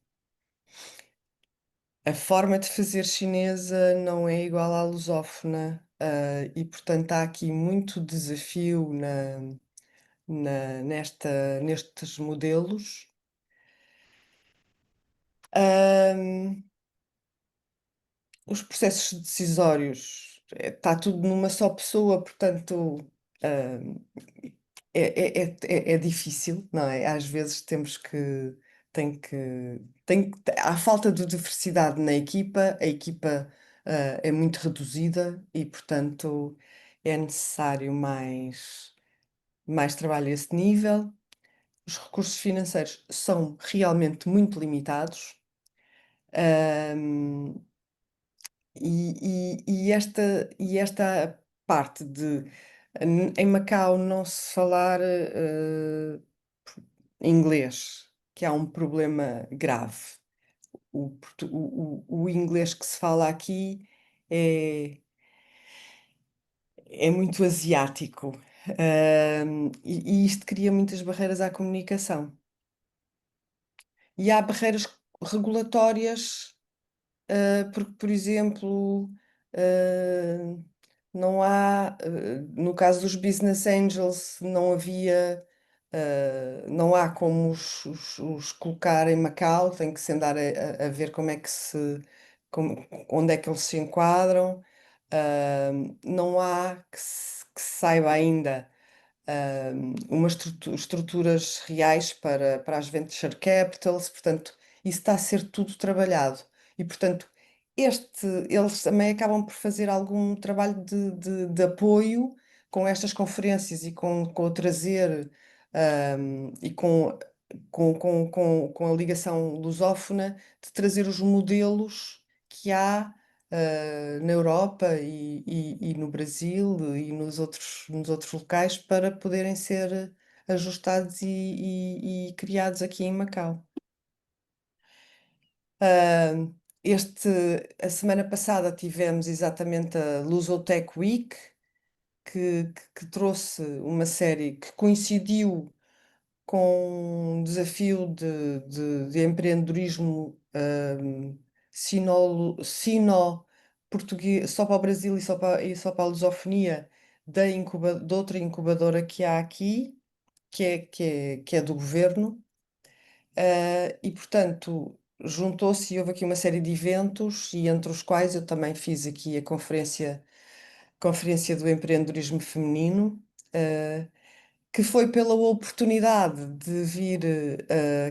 a forma de fazer chinesa não é igual à lusófona, e portanto há aqui muito desafio nestes modelos. Os processos decisórios, está tudo numa só pessoa, portanto, é difícil, não é? Às vezes há falta de diversidade na equipa, a equipa é muito reduzida e, portanto, é necessário mais trabalho a esse nível. Os recursos financeiros são realmente muito limitados. Esta parte de em Macau não se falar inglês, que há um problema grave. O inglês que se fala aqui é muito asiático, e isto cria muitas barreiras à comunicação. E há barreiras regulatórias, porque, por exemplo, não há, no caso dos Business Angels, não havia, não há como os colocar em Macau, tem que se andar a ver como é que onde é que eles se enquadram. Não há que se saiba ainda umas estruturas reais para as venture capitals, portanto, isso está a ser tudo trabalhado. E, portanto, eles também acabam por fazer algum trabalho de apoio com estas conferências e com o trazer e com a ligação lusófona, de trazer os modelos que há na Europa e no Brasil e nos outros locais para poderem ser ajustados e criados aqui em Macau. Ah, a semana passada tivemos exatamente a Lusotech Week, que trouxe uma série que coincidiu com um desafio de empreendedorismo sino-português, só para o Brasil e só para a lusofonia, de outra incubadora que há aqui, que é do governo. E, portanto, juntou-se e houve aqui uma série de eventos, e entre os quais eu também fiz aqui a Conferência do Empreendedorismo Feminino. ah, que foi pela oportunidade de vir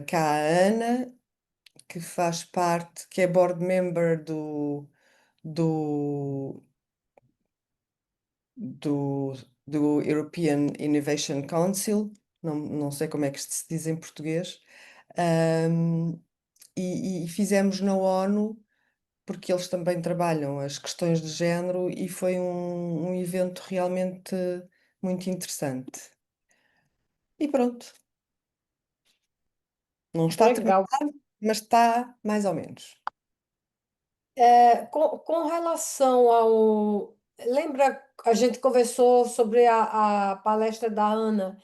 cá a Ana, que faz parte, que é board member do, do, do European Innovation Council, não sei como é que isto se diz em português, ahm, e fizemos na ONU, porque eles também trabalham as questões de género, e foi um evento realmente muito interessante. E pronto, não está Legal. terminado, mas está mais ou menos. Com relação ao. Lembra, a gente conversou sobre a palestra da Ana.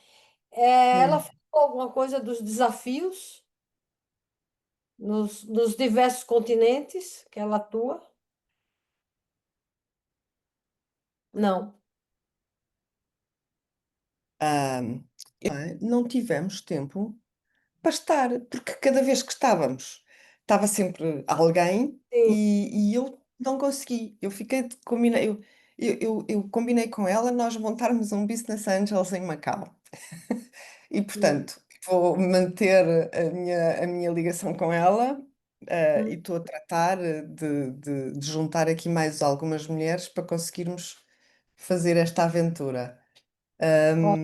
Ela Hum. falou alguma coisa dos desafios nos diversos continentes que ela atua? Não. Ahm, não tivemos tempo para estar, porque cada vez que estava sempre alguém Sim. e eu não consegui. Eu fiquei de combinar, eu combinei com ela nós montarmos um Business Angels em Macau. E, portanto, vou manter a minha ligação com ela, e estou a tratar de juntar aqui mais algumas mulheres para conseguirmos fazer esta aventura. Ó,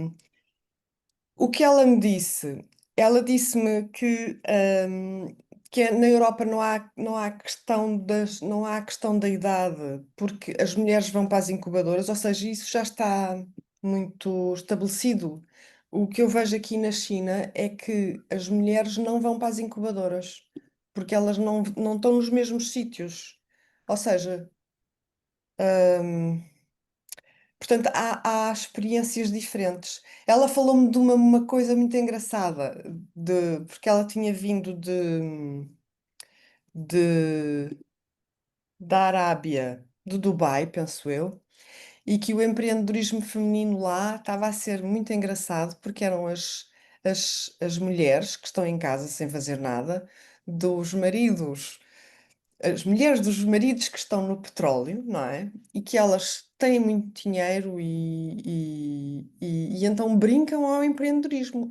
O que ela disse-me que na Europa não há questão da idade, porque as mulheres vão para as incubadoras, ou seja, isso já está muito estabelecido. O que eu vejo aqui na China é que as mulheres não vão para as incubadoras, porque elas não estão nos mesmos sítios. Ou seja, hum, portanto, há experiências diferentes. Ela falou-me de uma coisa muito engraçada, porque ela tinha vindo de- da Arábia, de Dubai, penso eu, e que o empreendedorismo feminino lá estava a ser muito engraçado, porque eram as mulheres que estão em casa sem fazer nada, dos maridos as mulheres dos maridos que estão no petróleo, não é? E que elas têm muito dinheiro e então brincam ao empreendedorismo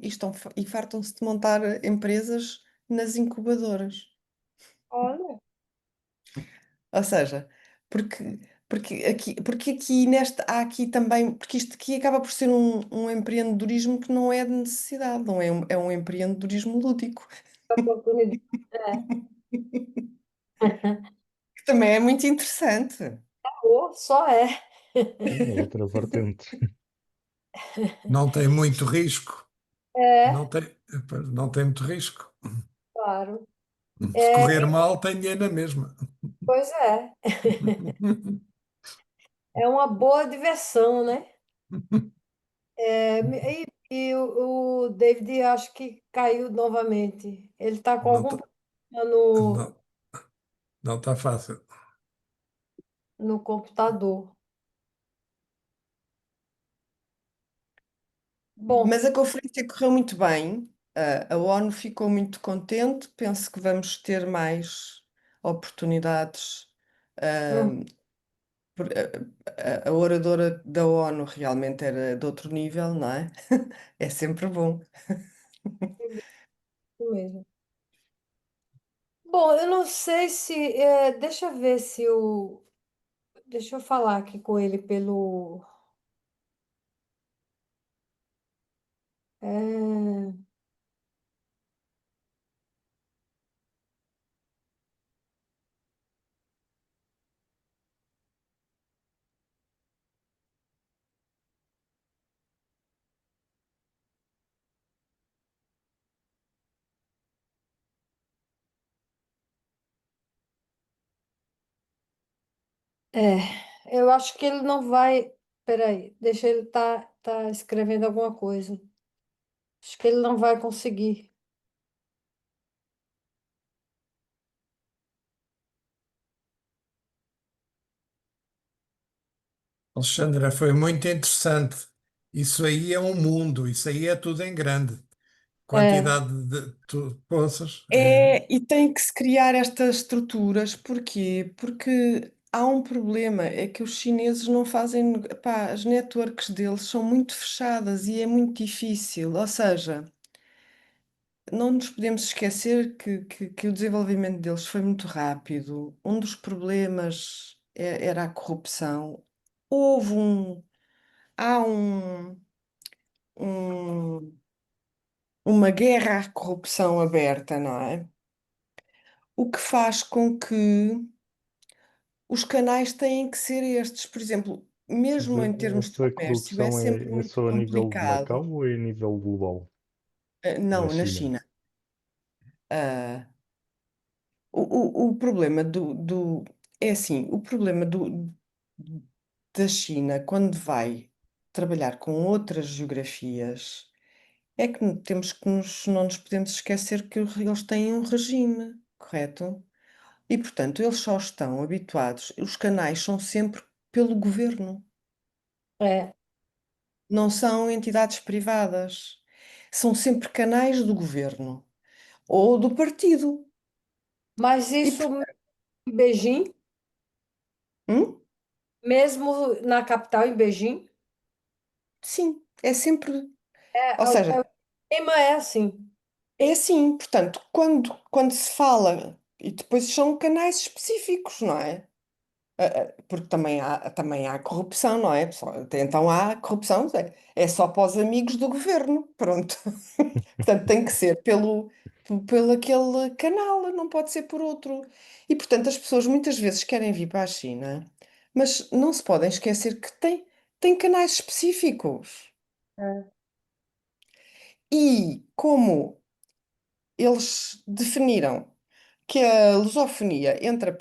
e fartam-se de montar empresas nas incubadoras. olha, Ou seja, porque, porque aqui há aqui também, porque isto aqui acaba por ser um empreendedorismo que não é de necessidade, não é um empreendedorismo lúdico, oportunidade. É. que também é muito interessante. Só é. Sim, é outra vertente. Não tem muito risco. É, Não tem, não tem muito risco. claro. Se É, correr mal, tem dinheiro na mesma. pois é. É uma boa diversão, né? E o David acho que caiu novamente. Ele está com Não algum está, problema no, não, não está fácil. no computador. Bom, Mas a conferência correu muito bem, a ONU ficou muito contente, penso que vamos ter mais oportunidades. hum, ah, a oradora da ONU realmente era de outro nível, não é? É sempre bom. isso mesmo. Bom, eu não sei se. Deixa eu ver se o. Deixa eu falar aqui com ele pelo. é, eu acho que ele não vai. Peraí, deixa ele tá escrevendo alguma coisa. Acho que ele não vai conseguir. Alexandra, foi muito interessante. Isso aí é um mundo, isso aí é tudo em grande. É, Quantidade de poças. E tem que se criar estas estruturas, porquê? Porque há um problema, é que os chineses não fazem, pá, as networks deles são muito fechadas e é muito difícil. Ou seja, não nos podemos esquecer que o desenvolvimento deles foi muito rápido. Um dos problemas era a corrupção. Houve um, há um- uma guerra à corrupção aberta, não é? O que faz com que os canais têm que ser estes. Por exemplo, Mas mesmo em termos de essa comércio, é corrupção sempre é muito só a nível de complicado. Macau ou é a nível global na Não, na China? China. Ah, o problema é assim, o problema da China, quando vai trabalhar com outras geografias, é que não nos podemos esquecer que eles têm um regime, correto? E, portanto, eles só estão habituados, os canais são sempre pelo governo, é. não são entidades privadas. São sempre canais do governo ou do partido. Mas E, isso em Beijing, hum? mesmo na capital, em Beijing, Sim, é sempre. Ou o seja, tema é assim. é assim, portanto, quando se fala, e depois são canais específicos, não é? Porque também há corrupção, não é? Então há corrupção, é só para os amigos do governo, pronto. Portanto, tem que ser pelo aquele canal, não pode ser por outro. E, portanto, as pessoas muitas vezes querem vir para a China, mas não se podem esquecer que tem canais específicos. É, E como eles definiram que a lusofonia entra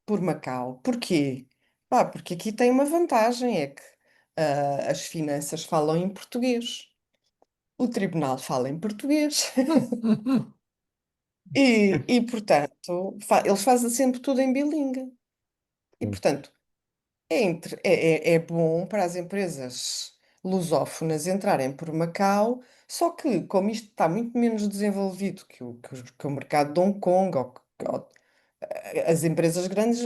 por Macau. Porquê? Pá, porque aqui tem uma vantagem, é que as finanças falam em português, o tribunal fala em português portanto, eles fazem sempre tudo em bilingue. E, Sim. portanto, é bom para as empresas lusófonas entrarem por Macau, só que, como isto está muito menos desenvolvido que o mercado de Hong Kong, as empresas grandes,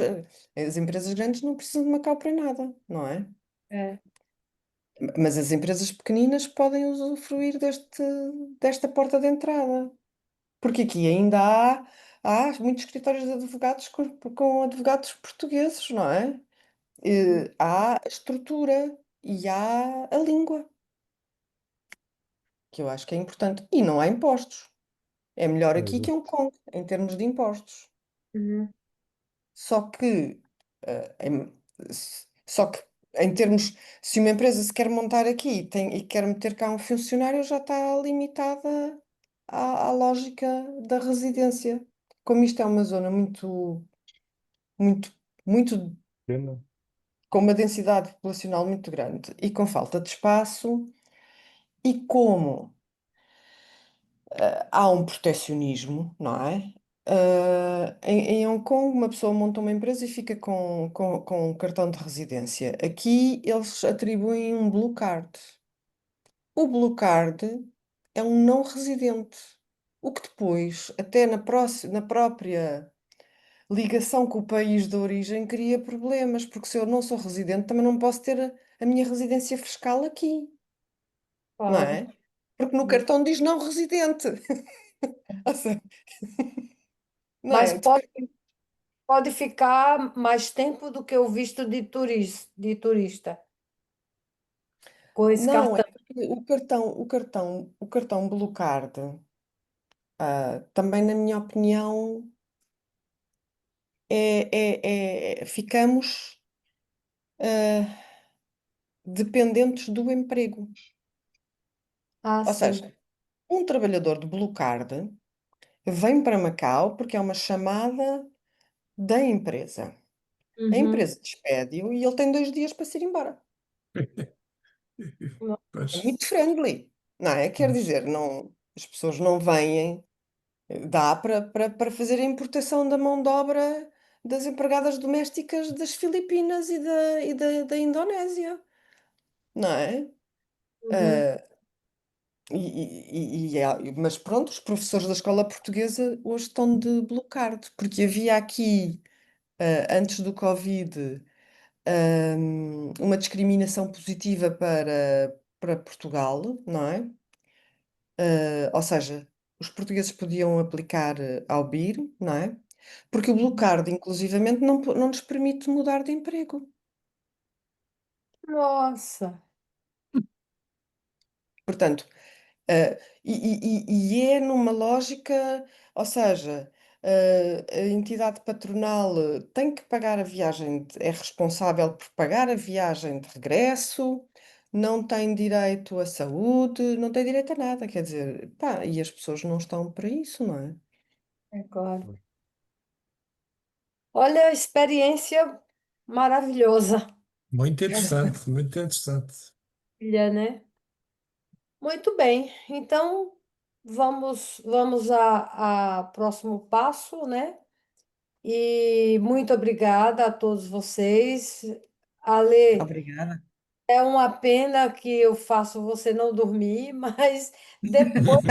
as empresas grandes não precisam de Macau para nada, não é? é. Mas as empresas pequeninas podem usufruir desta porta de entrada. Porque aqui ainda há muitos escritórios de advogados com advogados portugueses, não é? Há a estrutura e há a língua, que eu acho que é importante. E não há impostos. É melhor É, aqui que em exato. Hong Kong, em termos de impostos. Uhum. Só que, só que em termos, se uma empresa se quer montar aqui e quer meter cá um funcionário, já está limitada à lógica da residência. Como isto é uma zona muito, muito, Pena. com uma densidade populacional muito grande e com falta de espaço, e como há um protecionismo, não é? Em Hong Kong, uma pessoa monta uma empresa e fica com um cartão de residência. Aqui, eles atribuem um blue card. o Blue Card é um não residente. O que depois, até na própria ligação com o país de origem, cria problemas, porque se eu não sou residente, também não posso ter a minha residência fiscal aqui, não Claro. é? Porque no cartão diz não residente. Ou seja, não Mas é? pode ficar mais tempo do que o visto de turista com esse Não, é cartão. porque o cartão Blue Card, também na minha opinião, ficamos ah, dependentes do emprego. Ah, Ou sim. seja, um trabalhador de Blue Card vem para Macau porque é uma chamada da empresa. A Uhum. empresa despede-o e ele tem 2 dias para se ir embora. É Pois. muito friendly, não é? Quer dizer, não, as pessoas não vêm, dá para fazer a importação da mão de obra das empregadas domésticas das Filipinas e da Indonésia, não é? Uhum. Ah, mas pronto, os professores da escola portuguesa hoje estão de Blue Card, porque havia aqui, antes do Covid, uma discriminação positiva para Portugal, não é? Ou seja, os portugueses podiam aplicar ao BIR, não é? Porque o Blue Card, inclusivamente, não nos permite mudar de emprego. Nossa. Portanto, e é numa lógica, ou seja, a entidade patronal tem que pagar a viagem, é responsável por pagar a viagem de regresso, não tem direito à saúde, não tem direito a nada, quer dizer, pá, e as pessoas não estão para isso, não é? É claro. Olha, experiência maravilhosa. Muito Essa interessante, muito interessante. filha, né? Muito bem. Então, vamos a próximo passo, né? E muito obrigada a todos vocês. Ale, Obrigada. é uma pena que eu faço você não dormir, mas depois,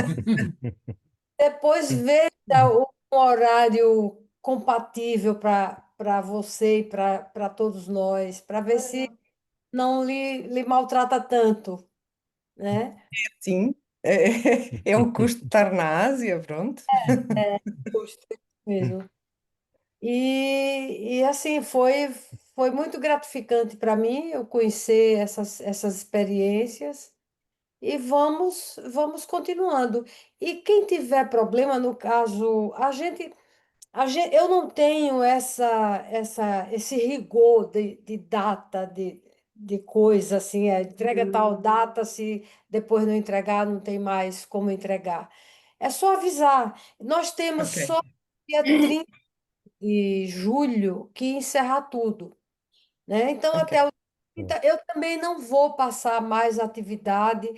depois veja um horário compatível para você e para todos nós, para ver se não lhe maltrata tanto, né? Sim, é o custo de estar na Ásia, pronto. Justo mesmo. E assim, foi muito gratificante para mim eu conhecer essas experiências e vamos continuando. E quem tiver problema, no caso, eu não tenho esse rigor de data, de coisa assim, entrega tal data, se depois não entregar, não tem mais como entregar. É só avisar. Nós temos Ok, só dia 30 de julho que encerrar tudo, né? Então, ok. até o 30, eu também não vou passar mais atividade.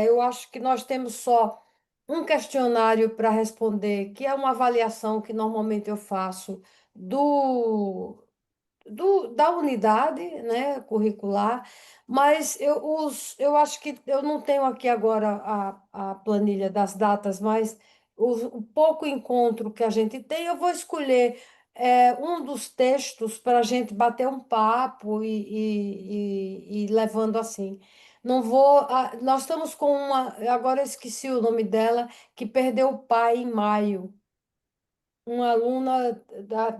Eu acho que nós temos só um questionário para responder, que é uma avaliação que normalmente eu faço do da unidade, né, curricular, mas eu acho que eu não tenho aqui agora a planilha das datas, mas o pouco encontro que a gente tem, eu vou escolher um dos textos para a gente bater um papo e levando assim. Não vou. Nós estamos com uma. Agora eu esqueci o nome dela, que perdeu o pai em maio, uma aluna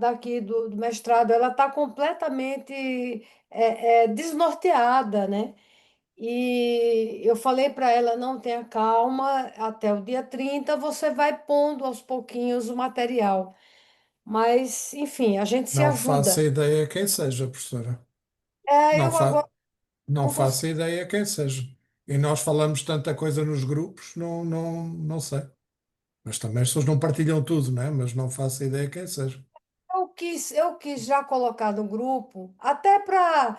daqui do mestrado, ela está completamente desnorteada, né? E eu falei para ela, não tenha calma, até o dia 30 você vai pondo aos pouquinhos o material. Mas, enfim, a gente se Não ajuda. faço ideia quem seja, professora. Não, Eu agora não não faço consigo. ideia quem seja. E nós falamos tanta coisa nos grupos, não sei. Mas também as pessoas não partilham tudo, né? Mas não faço ideia quem seja. Eu quis já colocar no grupo, até para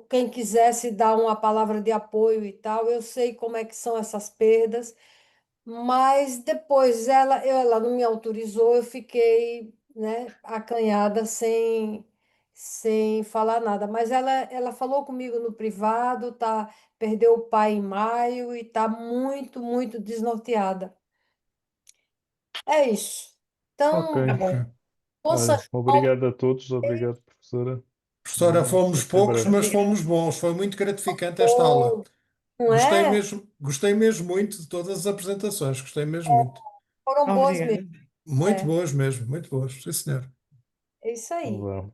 quem quisesse dar uma palavra de apoio e tal. Eu sei como é que são essas perdas. Mas depois ela não me autorizou, eu fiquei, né, acanhada sem falar nada. Mas ela falou comigo no privado, perdeu o pai em maio e está muito, muito desnorteada. É isso. Ok. Então, Tá bom. ouça, Olha, obrigado a todos. Obrigado, professora. Professora, fomos Até poucos, breve. mas Obrigada. fomos bons. Foi muito gratificante esta aula. não é? Gostei mesmo muito de todas as apresentações. Gostei mesmo muito. Foram boas mesmo. Obrigada. Muito É, boas mesmo, muito boas. Sim, senhor. é isso Então aí. vá.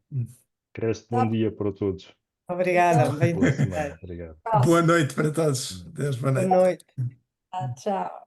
Resto Tá bom bom, dia para todos. Obrigada. então, Bem Boa semana. interessante. Obrigado. Boa próximo. noite para todos. Deus, boa Boa noite. noite. Tchau.